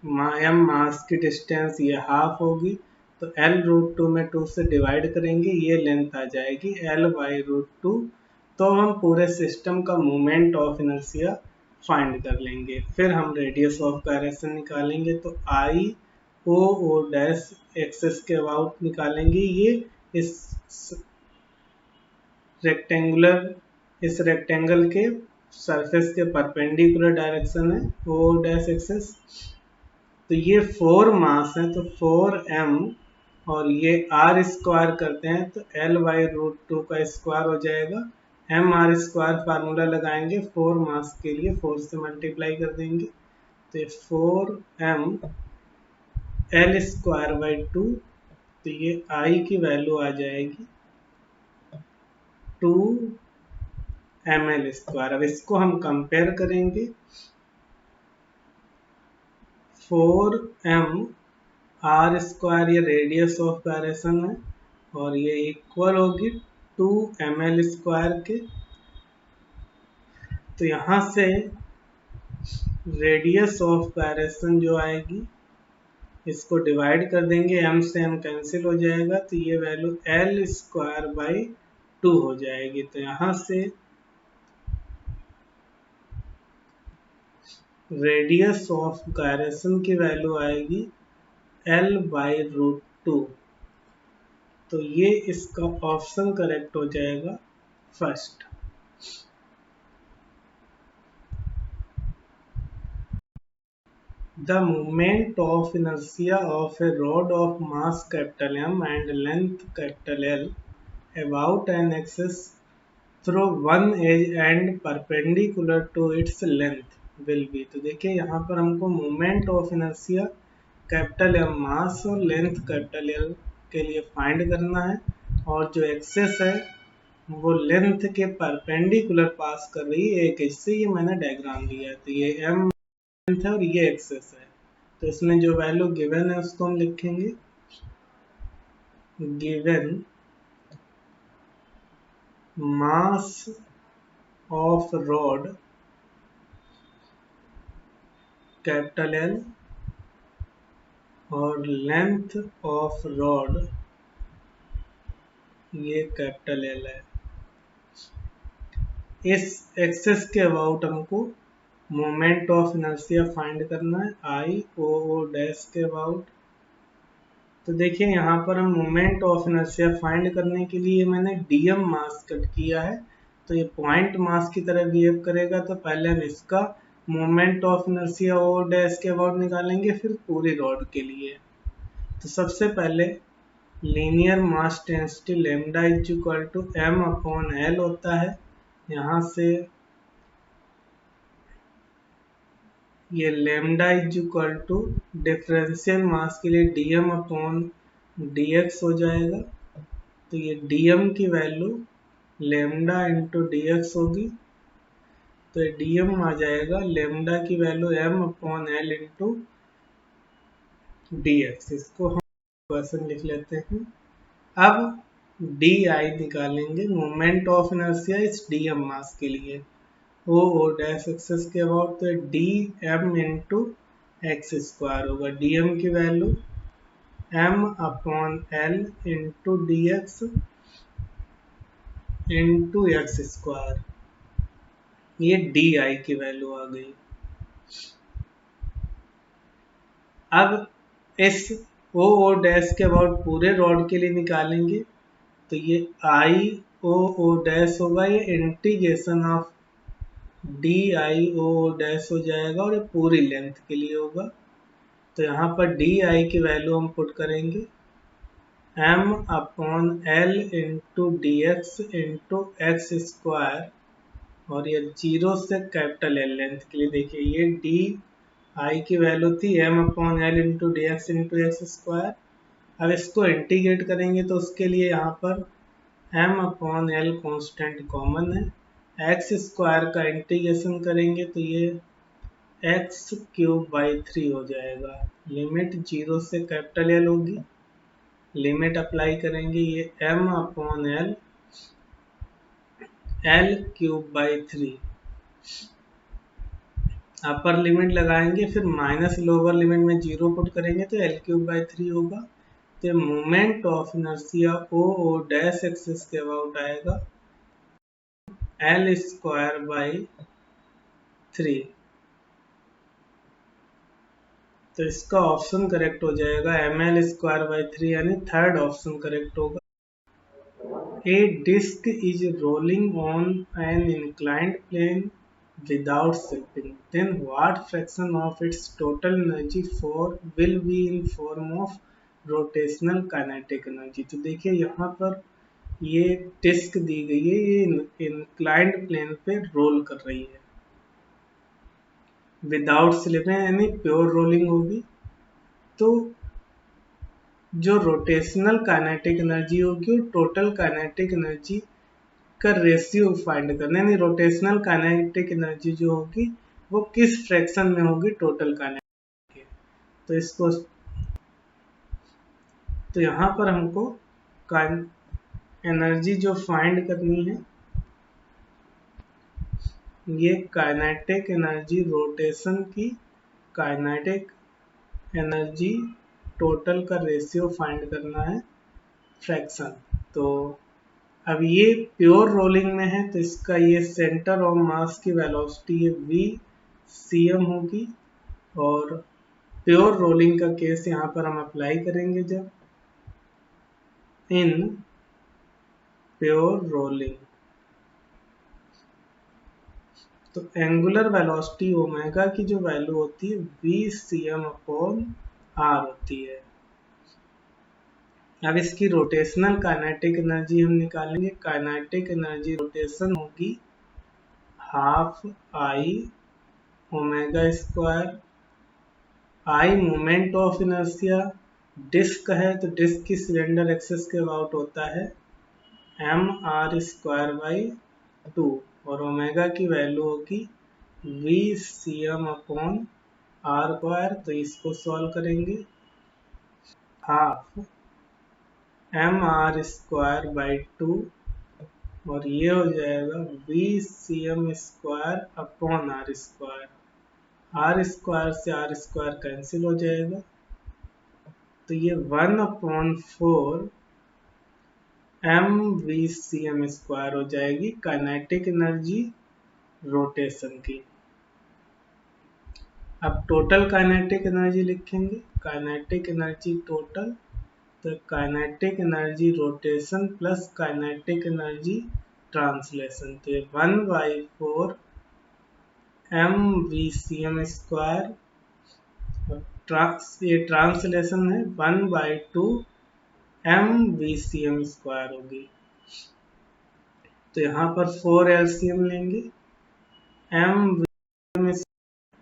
m मास की डिस्टेंस ये हाफ होगी, तो L√2 में 2 से डिवाइड करेंगे, ये लेंथ आ जाएगी L/√2। तो हम पूरे सिस्टम का मोमेंट ऑफ इनर्शिया फाइंड कर लेंगे। फिर हम रेडियस ऑफ गायरेशन निकालेंगे, तो आई ओ ओ डैश एक्सेस के अबाउट निकालेंगे। ये इस रेक्टेंगल के सरफेस के परपेंडिकुलर डायरेक्शन है ओ डैश एक्सेस। तो ये 4 मास है, तो 4m, और ये r स्क्वायर करते हैं तो L/√2 का स्क्वायर हो जाएगा। mr² फार्मूला लगाएंगे 4 मास के लिए, 4 से मल्टीप्लाई कर देंगे, तो ये 4m L²/2। तो ये I की वैल्यू आ जाएगी 2ml²। अब इसको हम कंपेयर करेंगे, 4m r² ये रेडियस ऑफ गायरेशन है, और ये इक्वल होगी 2ml² के। तो यहाँ से रेडियस ऑफ गायरेशन जो आएगी, इसको डिवाइड कर देंगे, m से m कैंसिल हो जाएगा, तो ये वैल्यू L²/2 हो जाएगी। तो यहाँ से रेडियस ऑफ गायरेशन की वैल्यू आएगी L/√2। तो ये इसका ऑप्शन करेक्ट हो जाएगा first. The moment of inertia of a rod of mass M and length L about an axis through one edge and perpendicular to its length will be। तो देखिए यहाँ पर हमको मोमेंट ऑफ इनर्शिया M मास और लेंथ L के लिए फाइंड करना है, और जो एक्सेस है वो लेंथ के परपेंडिकुलर पास कर रही है एक एज से। ये मैंने डायग्राम दिया है, तो ये m लेंथ है और ये एक्सेस है। तो इसमें जो वैल्यू गिवन है उसको हम लिखेंगे, given mass of rod L और लेंथ ऑफ रॉड ये L है। इस एक्सेस के अबाउट हमको मोमेंट ऑफ इनर्शिया फाइंड करना है आई ओ ओ डैश के अबाउट। तो देखिए यहाँ पर हम मोमेंट ऑफ इनर्शिया फाइंड करने के लिए मैंने डीएम मास कट किया है, तो ये पॉइंट मास की तरह बिहेव करेगा। तो पहले हम इसका moment of inertia O dash के अबाउट निकालेंगे, फिर पूरी रॉड के लिए। तो सबसे पहले linear mass density lambda is equal to m/L होता है। यहाँ से ये lambda is equal to differential mass के लिए dm/dx हो जाएगा। तो ये dm की वैल्यू लेमडा इंटू dx होगी, तो ये dm आ जाएगा लेमडा की वैल्यू m/L इंटू dx। इसको हम क्वेश्चन लिख लेते हैं। अब di निकालेंगे, मोमेंट ऑफ इनर्शिया इस dm मास के लिए ओ ओ डैश एक्सेस के अबाउट, तो dm इंटू x² होगा। dm की value m/L into dx into x², ये di की वैल्यू आ गई। अब इस ओ ओ डैश के अबाउट पूरे रॉड के लिए निकालेंगे, तो ये आई ओ ओ डैश होगा, ये इंटीग्रेशन ऑफ DI/O डैश हो जाएगा, और ये पूरी लेंथ के लिए होगा। तो यहाँ पर DI की वैल्यू हम पुट करेंगे m/L into dx into x², और ये 0 से L लेंथ के लिए। देखिए ये DI की वैल्यू थी m/L into dx into x²। अब इसको इंटीग्रेट करेंगे तो उसके लिए यहाँ पर m/L कॉन्स्टेंट कॉमन है, x² का इंटीग्रेशन करेंगे तो ये x³/3 हो जाएगा। लिमिट 0 से L होगी, लिमिट अप्लाई करेंगे, ये m/L L³/3 अपर लिमिट लगाएंगे, फिर माइनस लोअर लिमिट में 0 पुट करेंगे तो L³/3 होगा। तो moment of inertia O dash axis के अबाउट आएगा एल स्क्वायर बाई 3। तो इसका ऑप्शन करेक्ट हो जाएगा एम एल स्क्वायर बाई 3, यानी थर्ड ऑप्शन करेक्ट होगा। A disk is rolling on an inclined plane without shifting. Then what fraction of its total energy for will be in form of rotational kinetic energy? तो देखिए यहाँ पर ये डिस्क दी गई है, ये इंक्लाइंड प्लेन पे रोल कर रही है विदाउट स्लिपिंग, यानी प्योर रोलिंग होगी। तो जो रोटेशनल काइनेटिक एनर्जी होगी वो टोटल काइनेटिक एनर्जी का रेशियो फाइंड करना है, यानी रोटेशनल काइनेटिक एनर्जी जो होगी वो किस फ्रैक्शन में होगी टोटल काइनेटिक के। तो इसको, तो यहाँ पर हमको एनर्जी जो फाइंड करनी है, ये काइनेटिक एनर्जी रोटेशन की काइनेटिक एनर्जी टोटल का रेशियो फाइंड करना है फ्रैक्शन। तो अब ये प्योर रोलिंग में है तो इसका ये सेंटर ऑफ मास की वेलोसिटी ये v cm होगी, और प्योर रोलिंग का केस यहाँ पर हम अप्लाई करेंगे जब इन प्योर रोलिंग, तो एंगुलर वेलोसिटी ओमेगा की जो वैल्यू होती है v cm अपॉन r होती है। अब इसकी रोटेशनल काइनेटिक एनर्जी हम निकालेंगे। काइनेटिक एनर्जी रोटेशन होगी half I omega square, I moment of inertia, disc है तो डिस्क की सिलेंडर एक्सिस के अबाउट होता है एम आर स्क्वायर बाई 2, और ओमेगा की वैल्यू होगी V C M upon are square. तो इसको सॉल्व करेंगे, half M R square by 2, और ये हो जाएगा V C M square upon are square. R square से आर स्क्वायर कैंसिल हो जाएगा, तो ये 1/4 M V C M square हो जाएगी काइनेटिक एनर्जी रोटेशन की। अब टोटल काइनेटिक एनर्जी लिखेंगे, काइनेटिक एनर्जी टोटल, तो kinetic energy rotation plus kinetic energy translation, तो ये 1/4 M V C M square, ये ट्रांसलेशन है 1/2 M V C M square होगी। तो यहाँ पर 4 एलसीएम लेंगे, एम वी एम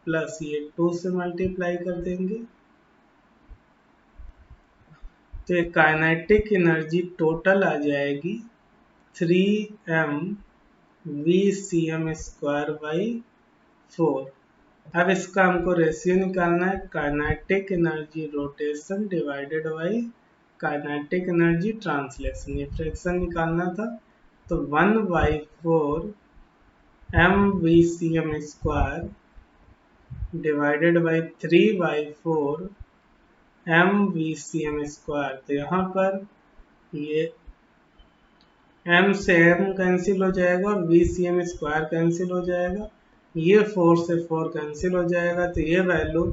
प्लस ये 2 से मल्टीप्लाई कर देंगे, तो काइनेटिक एनर्जी टोटल आ जाएगी 3m V C M square by 4। अब इसका हमको रेशियो निकालना है, kinetic energy rotation divided by kinetic energy translation, ये फ्रैक्शन निकालना था। तो 1/4 M V C M square divided by 3/4 M V C M square. तो यहाँ पर ये m से m कैंसिल हो जाएगा और V C M square cancel हो जाएगा, ये 4 से 4 कैंसिल हो जाएगा, तो ये वैल्यू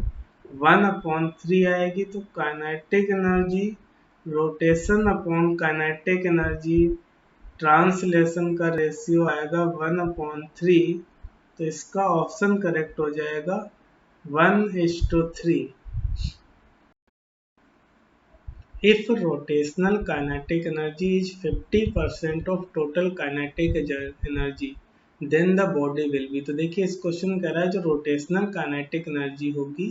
1/3 आएगी। तो kinetic energy rotation upon kinetic energy translation का रेशियो आएगा 1/3, तो इसका ऑप्शन करेक्ट हो जाएगा 1:3। If rotational kinetic energy is 50% of total kinetic energy, then the body will be, तो देखिए इस क्वेश्चन कह रहा है जो रोटेशनल काइनेटिक एनर्जी होगी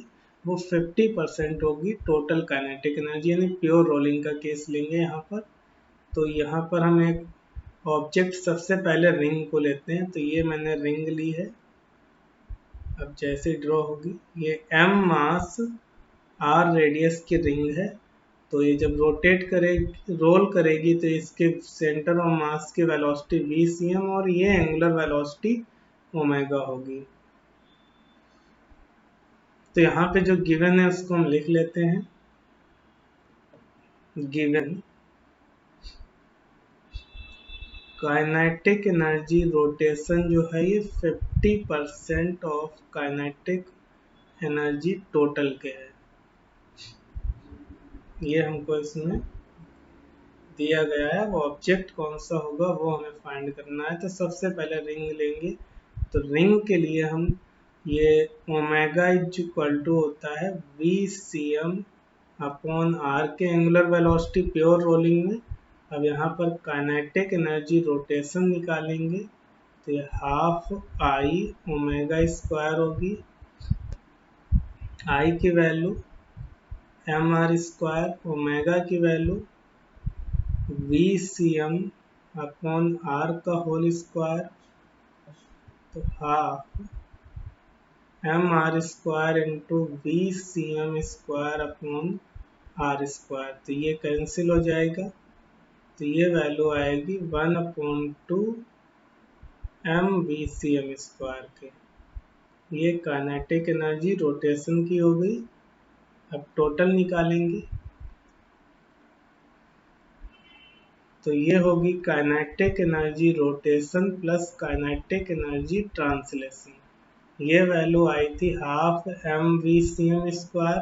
वो 50% होगी टोटल काइनेटिक एनर्जी, यानी प्योर रोलिंग का केस लेंगे यहाँ पर। तो यहाँ पर हम एक ऑब्जेक्ट सबसे पहले रिंग को लेते हैं, तो ये मैंने रिंग ली है। अब जैसे ड्रॉ होगी, ये m मास r रेडियस की रिंग है, तो ये जब रोटेट करेगी रोल करेगी तो इसके सेंटर ऑफ मास की वेलोसिटी वी सी एम और ये एंगुलर वेलोसिटी ओमेगा होगी। तो यहाँ पे जो गिवन है उसको हम लिख लेते हैं, given काइनेटिक एनर्जी रोटेशन जो है ये 50% ऑफ काइनेटिक एनर्जी टोटल के है। ये हमको इसमें दिया गया है। वो ऑब्जेक्ट कौन सा होगा वो हमें फाइंड करना है। तो सबसे पहले रिंग लेंगे। तो रिंग के लिए हम ये ओमेगा इज इक्वल टू होता है V C M upon R के एंगुलर वेलोसिटी प्योर रोलिंग में। अब यहाँ पर काइनेटिक एनर्जी रोटेशन निकालेंगे तो ये हाफ आई ओमेगा स्क्वायर होगी। आई की value m are square, omega की value v C M upon r का होल स्क्वायर, तो half M R square into we C M square upon are square. तो ये कैंसिल हो जाएगा। तो ये वैल्यू आएगी 1/2 M V C M square के। ये काइनेटिक एनर्जी रोटेशन की हो गई। अब टोटल निकालेंगे तो ये होगी kinetic energy rotation plus kinetic energy translation. ये वैल्यू आई थी half M V C M square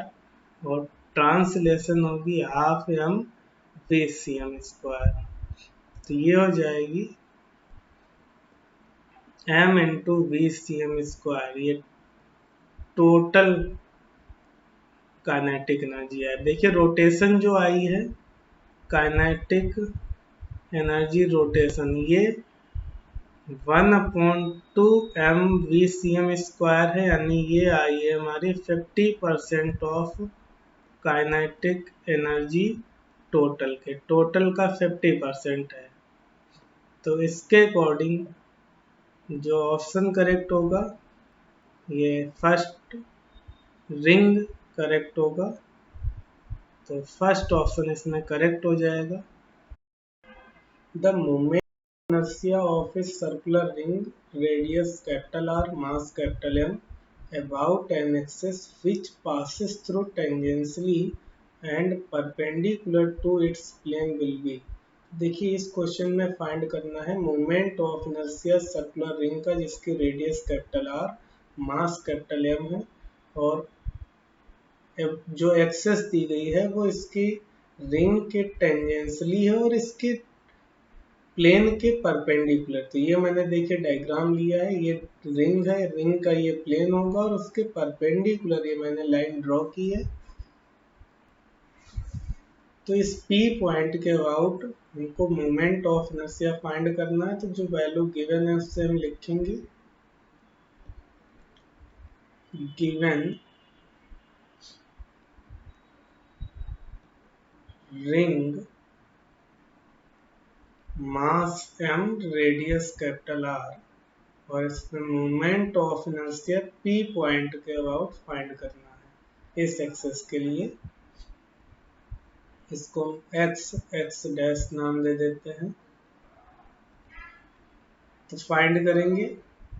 और ट्रांसलेशन होगी half M V C M square. तो ये हो जाएगी M into we C M square. ये टोटल काइनेटिक एनर्जी है। देखिए रोटेशन जो आई है काइनेटिक एनर्जी रोटेशन ये 1/2 M V C M square है, यानी ये आई है हमारी 50% ऑफ काइनेटिक एनर्जी टोटल के। टोटल का 50% है। तो इसके अकॉर्डिंग जो ऑप्शन करेक्ट होगा ये फर्स्ट रिंग करेक्ट होगा। तो फर्स्ट ऑप्शन इसमें करेक्ट हो जाएगा। The moment inertia of a circular ring radius R mass M about an axis which passes through tangentially and perpendicular to its plane will be। देखिए इस क्वेश्चन में फाइंड करना है moment of inertia circular ring का जिसकी रेडियस R मास M है और जो एक्सेस दी गई है वो इसकी रिंग के टेंजेंशियली है और इसके प्लेन के परपेंडिकुलर। तो ये मैंने देखिए डायग्राम लिया है। ये रिंग है, रिंग का ये प्लेन होगा और उसके परपेंडिकुलर ये मैंने लाइन ड्रॉ की है। तो इस P पॉइंट के अबाउट हमको मोमेंट ऑफ इनर्शिया फाइंड करना है। तो जो वैल्यू गिवन है उससे हम लिखेंगे गिवन रिंग मास M रेडियस R और इसमें moment of inertia P point के अबाउट फाइंड करना है इस एक्सेस के लिए। इसको x डैश नाम दे देते हैं। तो फाइंड करेंगे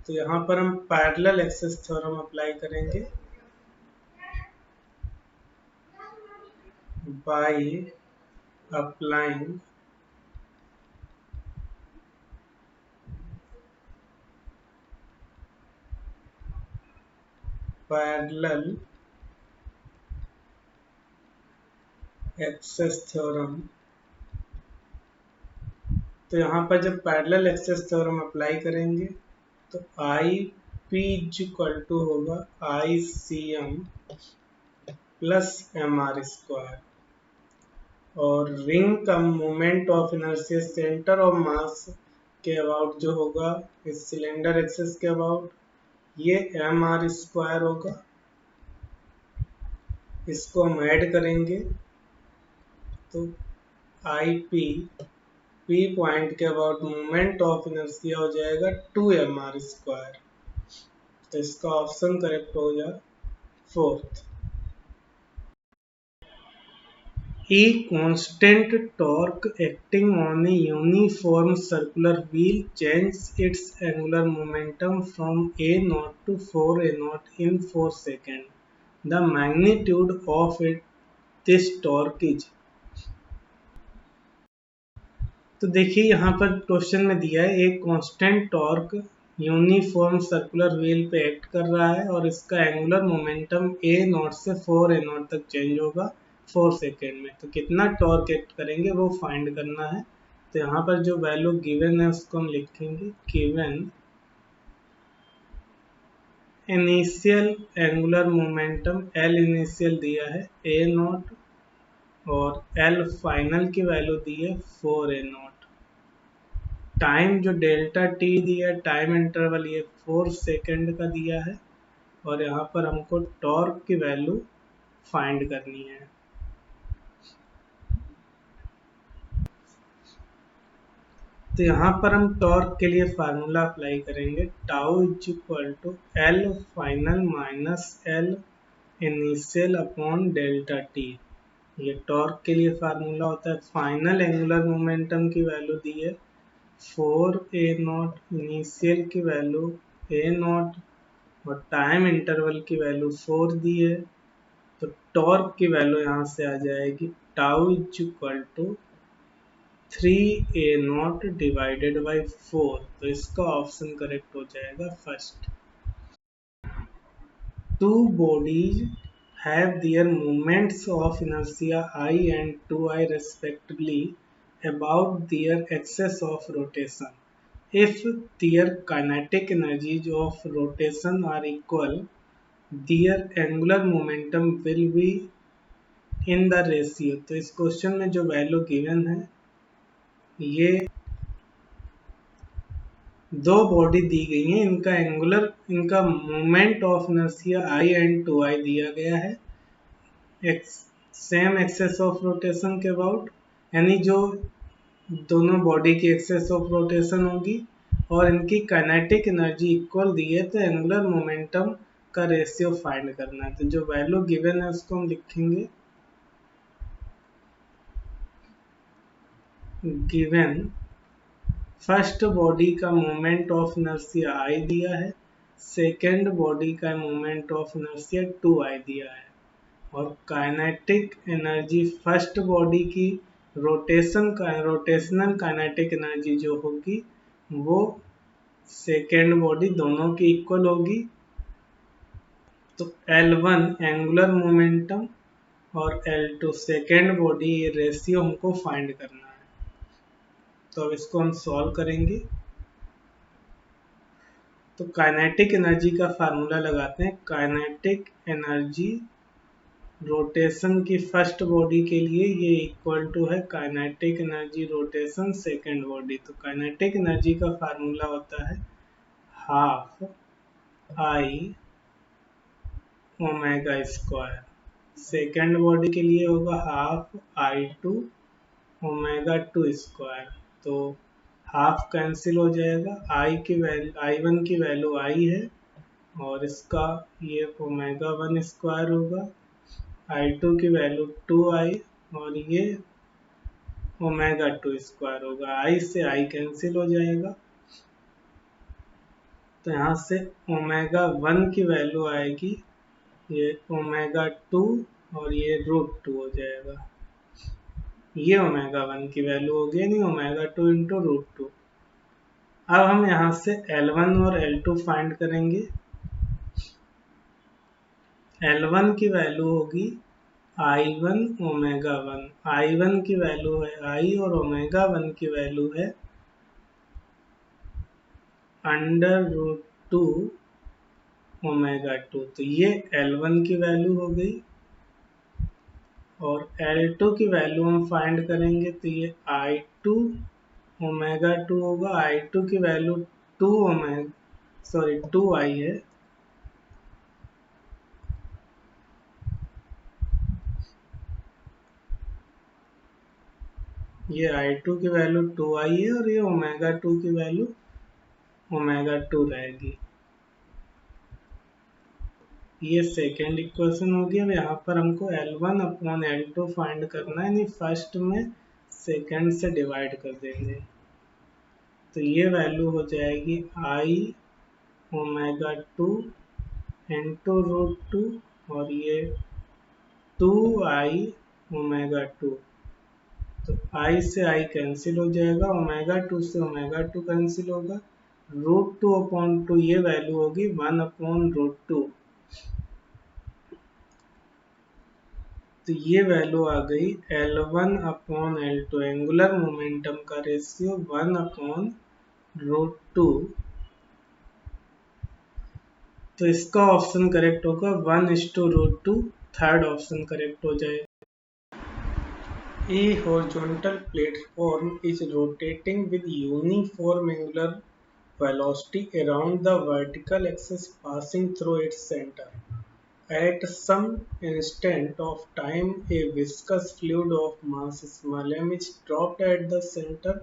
तो यहाँ पर हम पैरेलल एक्सेस थ्योरम अप्लाई करेंगे by applying parallel axis theorem. तो यहाँ पर जब पैरेलल एक्सेस थ्योरम अप्लाई करेंगे तो आई पी इक्वल टू होगा I c m plus m are square और रिंग का moment of inertia centre of mass के अबाउट जो होगा इस सिलेंडर एक्सेस के अबाउट ये एम आर स्क्वायर होगा। इसको हम ऐड करेंगे तो आई पी पी पॉइंट के अबाउट मोमेंट ऑफ इनर्शिया हो जाएगा 2mr²। तो इसका ऑप्शन करेक्ट हो जाए fourth. A constant torque acting on a uniform circular wheel changes its angular momentum from a0 to 4a0 in 4 seconds. The magnitude of this torque is। तो देखिए यहाँ पर क्वेश्चन में दिया है एक constant torque uniform circular wheel पे एक्ट कर रहा है और इसका एंगुलर मोमेंटम ए नॉट से 4 ए नॉट तक चेंज होगा 4 सेकेंड में। तो कितना टॉर्क एक्ट करेंगे वो फाइंड करना है। तो यहाँ पर जो वैल्यू गिवन है उसको हम लिखेंगे given initial angular momentum L initial दिया है ए नॉट और एल फाइनल की वैल्यू दी है 4 ए नॉट। टाइम जो डेल्टा टी दिया है टाइम इंटरवल ये 4 सेकेंड का दिया है और यहाँ पर हमको टॉर्क की वैल्यू फाइंड करनी है। तो यहाँ पर हम टॉर्क के लिए फार्मूला अप्लाई करेंगे tau is equal to L final minus L initial upon delta T. ये टॉर्क के लिए फार्मूला होता है। फाइनल एंगुलर मोमेंटम की वैल्यू दी है 4 ए नॉट, इनिशियल की वैल्यू ए नॉट और टाइम इंटरवल की वैल्यू 4 दी है। तो टॉर्क की वैल्यू यहाँ से आ जाएगी tau is equal to 3 A naught divided by 4। तो इसका ऑप्शन करेक्ट हो जाएगा first. Two bodies have their moments of inertia I and 2I respectively about their axis of rotation. If their kinetic energies of rotation are equal, their angular momentum will be in the ratio। तो इस क्वेश्चन में जो वैल्यू गिवन है ये दो बॉडी दी गई हैं, इनका moment of inertia I and 2I दिया गया है सेम एक्सेस ऑफ रोटेशन के अबाउट, यानी जो दोनों बॉडी की एक्सेस ऑफ रोटेशन होगी और इनकी काइनेटिक एनर्जी इक्वल दी है। तो एंगुलर मोमेंटम का रेशियो फाइंड करना है। तो जो वैल्यू गिवन है उसको हम लिखेंगे गिवन फर्स्ट बॉडी का मोमेंट ऑफ इनर्शिया I दिया है, सेकेंड बॉडी का मोमेंट ऑफ इनर्शिया 2I दिया है और काइनेटिक एनर्जी फर्स्ट बॉडी की रोटेशनल काइनेटिक एनर्जी जो होगी वो सेकेंड बॉडी दोनों की इक्वल होगी। तो L1 एंगुलर मोमेंटम और L2 सेकेंड बॉडी, ये रेशियो हमको फाइंड करना है। तो अब इसको हम सॉल्व करेंगे। तो काइनेटिक एनर्जी का फार्मूला लगाते हैं। काइनेटिक एनर्जी रोटेशन की फर्स्ट बॉडी के लिए ये इक्वल टू है kinetic energy rotation second body. तो काइनेटिक एनर्जी का फार्मूला होता है half I omega square. Second body के लिए होगा half I two omega two square. तो हाफ कैंसिल हो जाएगा, आई की वैल्यू I1 की वैल्यू आई है और इसका ये ओमेगा 1 स्क्वायर होगा। I2 की वैल्यू 2I और ये ओमेगा 2 स्क्वायर होगा। I से I कैंसिल हो जाएगा तो यहाँ से ओमेगा 1 की वैल्यू आएगी ये ओमेगा 2 और ये √2 हो जाएगा। ये ओमेगा 1 की वैल्यू हो गई, नहीं ओमेगा 2 इंटू √2। अब हम यहाँ से L1 और L2 फाइंड करेंगे। L1 की वैल्यू होगी I1 ओमेगा 1, I1 की वैल्यू है I और ओमेगा 1 की वैल्यू है √2 ओमेगा 2। तो ये L1 की वैल्यू हो गई और L2 की वैल्यू हम फाइंड करेंगे तो ये I2 ओमेगा 2 होगा। I2 की वैल्यू 2I है। ये I2 की वैल्यू 2I है और ये ओमेगा 2 की वैल्यू ओमेगा 2 रहेगी। ये सेकेंड इक्वेशन होगी। अब यहाँ पर हमको L1 अपॉन L2 फाइंड करना है, नहीं फर्स्ट में सेकेंड से डिवाइड कर देंगे। तो ये वैल्यू हो जाएगी I ओमेगा 2 इंटू √2 और ये 2I ओमेगा 2। तो आई से आई कैंसिल हो जाएगा, ओमेगा टू से ओमेगा टू कैंसिल होगा, रूट टू अपॉन टू ये वैल्यू होगी 1/√2। तो ये वैल्यू आ गई L1/L2, एंगुलर मोमेंटम का रेशियो 1/√2। तो इसका ऑप्शन करेक्ट होगा 1:√2, थर्ड ऑप्शन करेक्ट हो जाएगा। A horizontal platform is rotating with uniform angular velocity around the vertical axis passing through its center. At some instant of time, a viscous fluid of mass small m is dropped at the center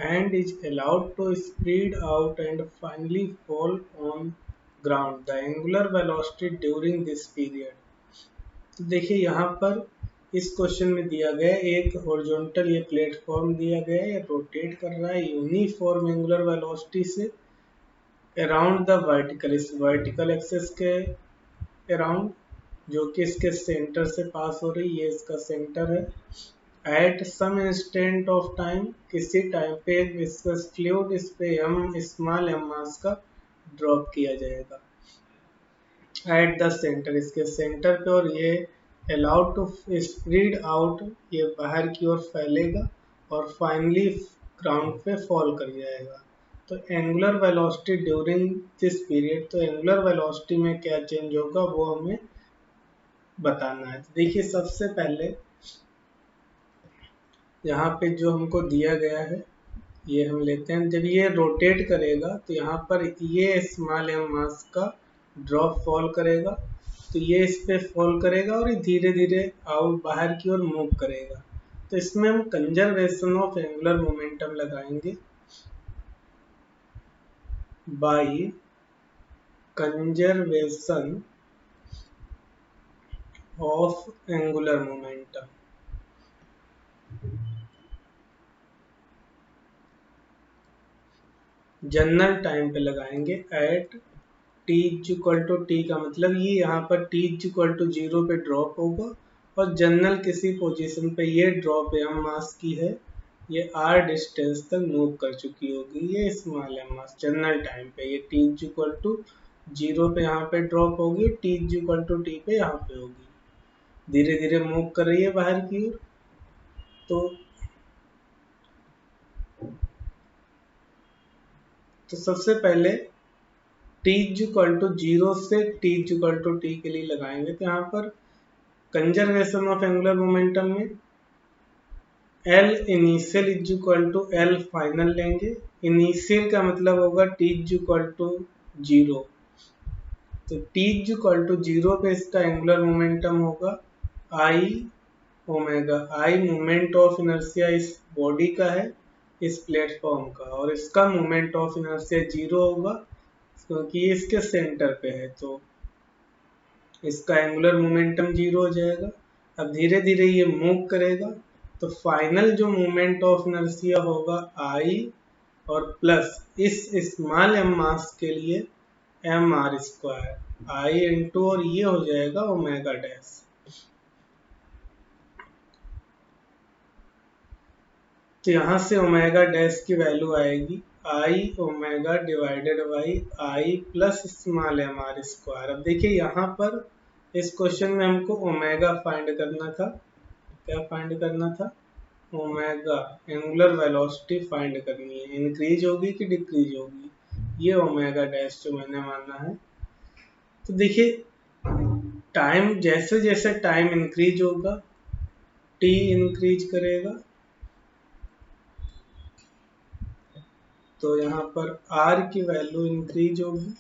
and is allowed to spread out and finally fall on ground. The angular velocity during this period. तो देखिए यहाँ पर इस क्वेश्चन में दिया गया एक हॉरिजॉन्टल ये प्लेटफॉर्म दिया गया है, ये रोटेट कर रहा है यूनिफॉर्म एंगुलर वेलोसिटी से अराउंड द वर्टिकल, इस वर्टिकल एक्सिस के अराउंड, जो कि इसके सेंटर से पास हो रही, ये इसका सेंटर है। At some instant of time, किसी टाइम पे विस्कस फ्लूइड इस पे स्मॉल एम मास का ड्रॉप किया जाएगा एट द सेंटर, इसके सेंटर पे, और ये अलाउड टू स्प्रेड आउट, ये बाहर की ओर फैलेगा और फाइनली ग्राउंड पे फॉल कर जाएगा। तो angular velocity during this period, तो एंगुलर वेलोसिटी में क्या चेंज होगा वो हमें बताना है। तो देखिए सबसे पहले यहाँ पे जो हमको दिया गया है ये हम लेते हैं। जब ये रोटेट करेगा तो यहाँ पर ये स्मॉल एम मास का ड्रॉप फॉल करेगा, तो ये इस पे फॉल करेगा और ये धीरे धीरे आउट बाहर की ओर मूव करेगा। तो इसमें हम कंजर्वेशन ऑफ एंगुलर मोमेंटम लगाएंगे by conservation of angular momentum. General time पे लगाएंगे at T equal to T, का मतलब ये यहाँ पर टी इक्वल टू 0 पे ड्रॉप होगा और जनरल किसी पोजीशन पे ये ड्रॉप एम मास की है, ये आर डिस्टेंस तक मूव कर चुकी होगी, ये स्मॉल एम मास जनरल टाइम पे, ये टी इक्वल टू 0 पे यहाँ पे ड्रॉप होगी, टी इक्वल टू टी पे यहाँ पे होगी, धीरे धीरे मूव कर रही है बाहर की ओर। तो सबसे पहले टी इक्वल टू 0 से टी इक्वल टू टी के लिए लगाएंगे। तो यहाँ पर कंजर्वेशन ऑफ एंगुलर मोमेंटम में L initial equal to L final लेंगे। इनिशियल का मतलब होगा टी इक्वल टू 0, तो टी इक्वल टू 0 पे इसका एंगुलर मोमेंटम होगा I omega. I moment of inertia इस बॉडी का है, इस प्लेटफॉर्म का, और इसका मोमेंट ऑफ इनर्शिया 0 होगा क्योंकि ये इसके सेंटर पे है, तो इसका एंगुलर मोमेंटम 0 हो जाएगा। अब धीरे धीरे ये मूव करेगा, तो फाइनल जो मोमेंट ऑफ इनर्शिया होगा आई और प्लस इस स्मॉल एम मास के लिए m are square I into, और ये हो जाएगा ओमेगा डैश। तो यहाँ से ओमेगा डैश की वैल्यू आएगी I omega divided by I plus small m are square. अब देखिए यहाँ पर इस क्वेश्चन में हमको ओमेगा फाइंड करना था। क्या फाइंड करना था? ओमेगा, एंगुलर वेलोसिटी फाइंड करनी है, इंक्रीज होगी कि डिक्रीज होगी, ये ओमेगा डैश जो मैंने माना है। तो देखिए टाइम, जैसे जैसे टाइम इंक्रीज होगा टी इंक्रीज करेगा, तो यहाँ पर R की वैल्यू इंक्रीज होगी,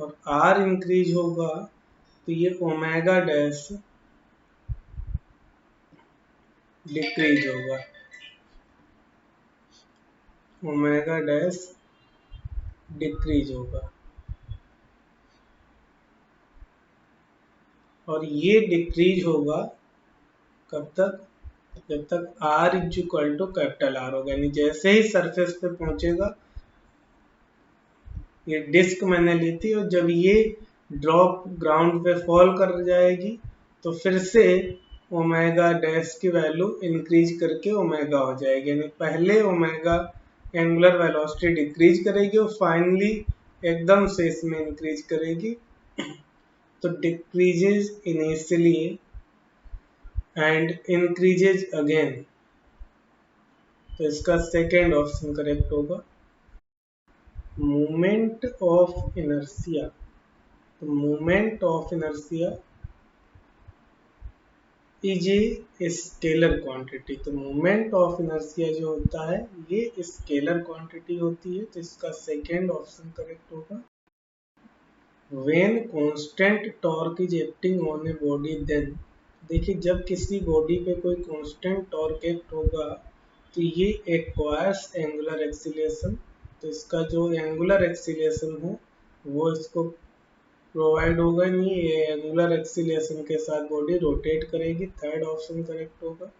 और R इंक्रीज होगा तो ये ओमेगा डैश डिक्रीज होगा, ओमेगा डैश डिक्रीज होगा। और ये डिक्रीज होगा कब तक? जब तक R equal to capital R होगा, यानी जैसे ही सरफेस पे पहुंचेगा, ये डिस्क मैंने ली थी, और जब ये ड्रॉप ग्राउंड पे फॉल कर जाएगी तो फिर से ओमेगा डैश की वैल्यू इंक्रीज करके ओमेगा हो जाएगी, यानी पहले ओमेगा एंगुलर वेलोसिटी डिक्रीज करेगी और फाइनली एकदम से इसमें इंक्रीज करेगी। तो decreases initially and increases again, तो इसका सेकेंड ऑप्शन करेक्ट होगा। मोमेंट ऑफ इनर्शिया, तो moment of inertia is a scalar quantity, तो मोमेंट ऑफ इनर्शिया जो होता है ये स्केलर क्वांटिटी होती है, तो इसका सेकेंड ऑप्शन करेक्ट होगा। When constant torque is acting on a body then, देखिए जब किसी बॉडी पे कोई कांस्टेंट टॉर्क एक्ट होगा तो ये एक्वायर्स एंगुलर एक्सीलरेशन, तो इसका जो एंगुलर एक्सीलरेशन है वो इसको प्रोवाइड होगा नहीं, ये एंगुलर एक्सीलरेशन के साथ बॉडी रोटेट करेगी, थर्ड ऑप्शन करेक्ट होगा।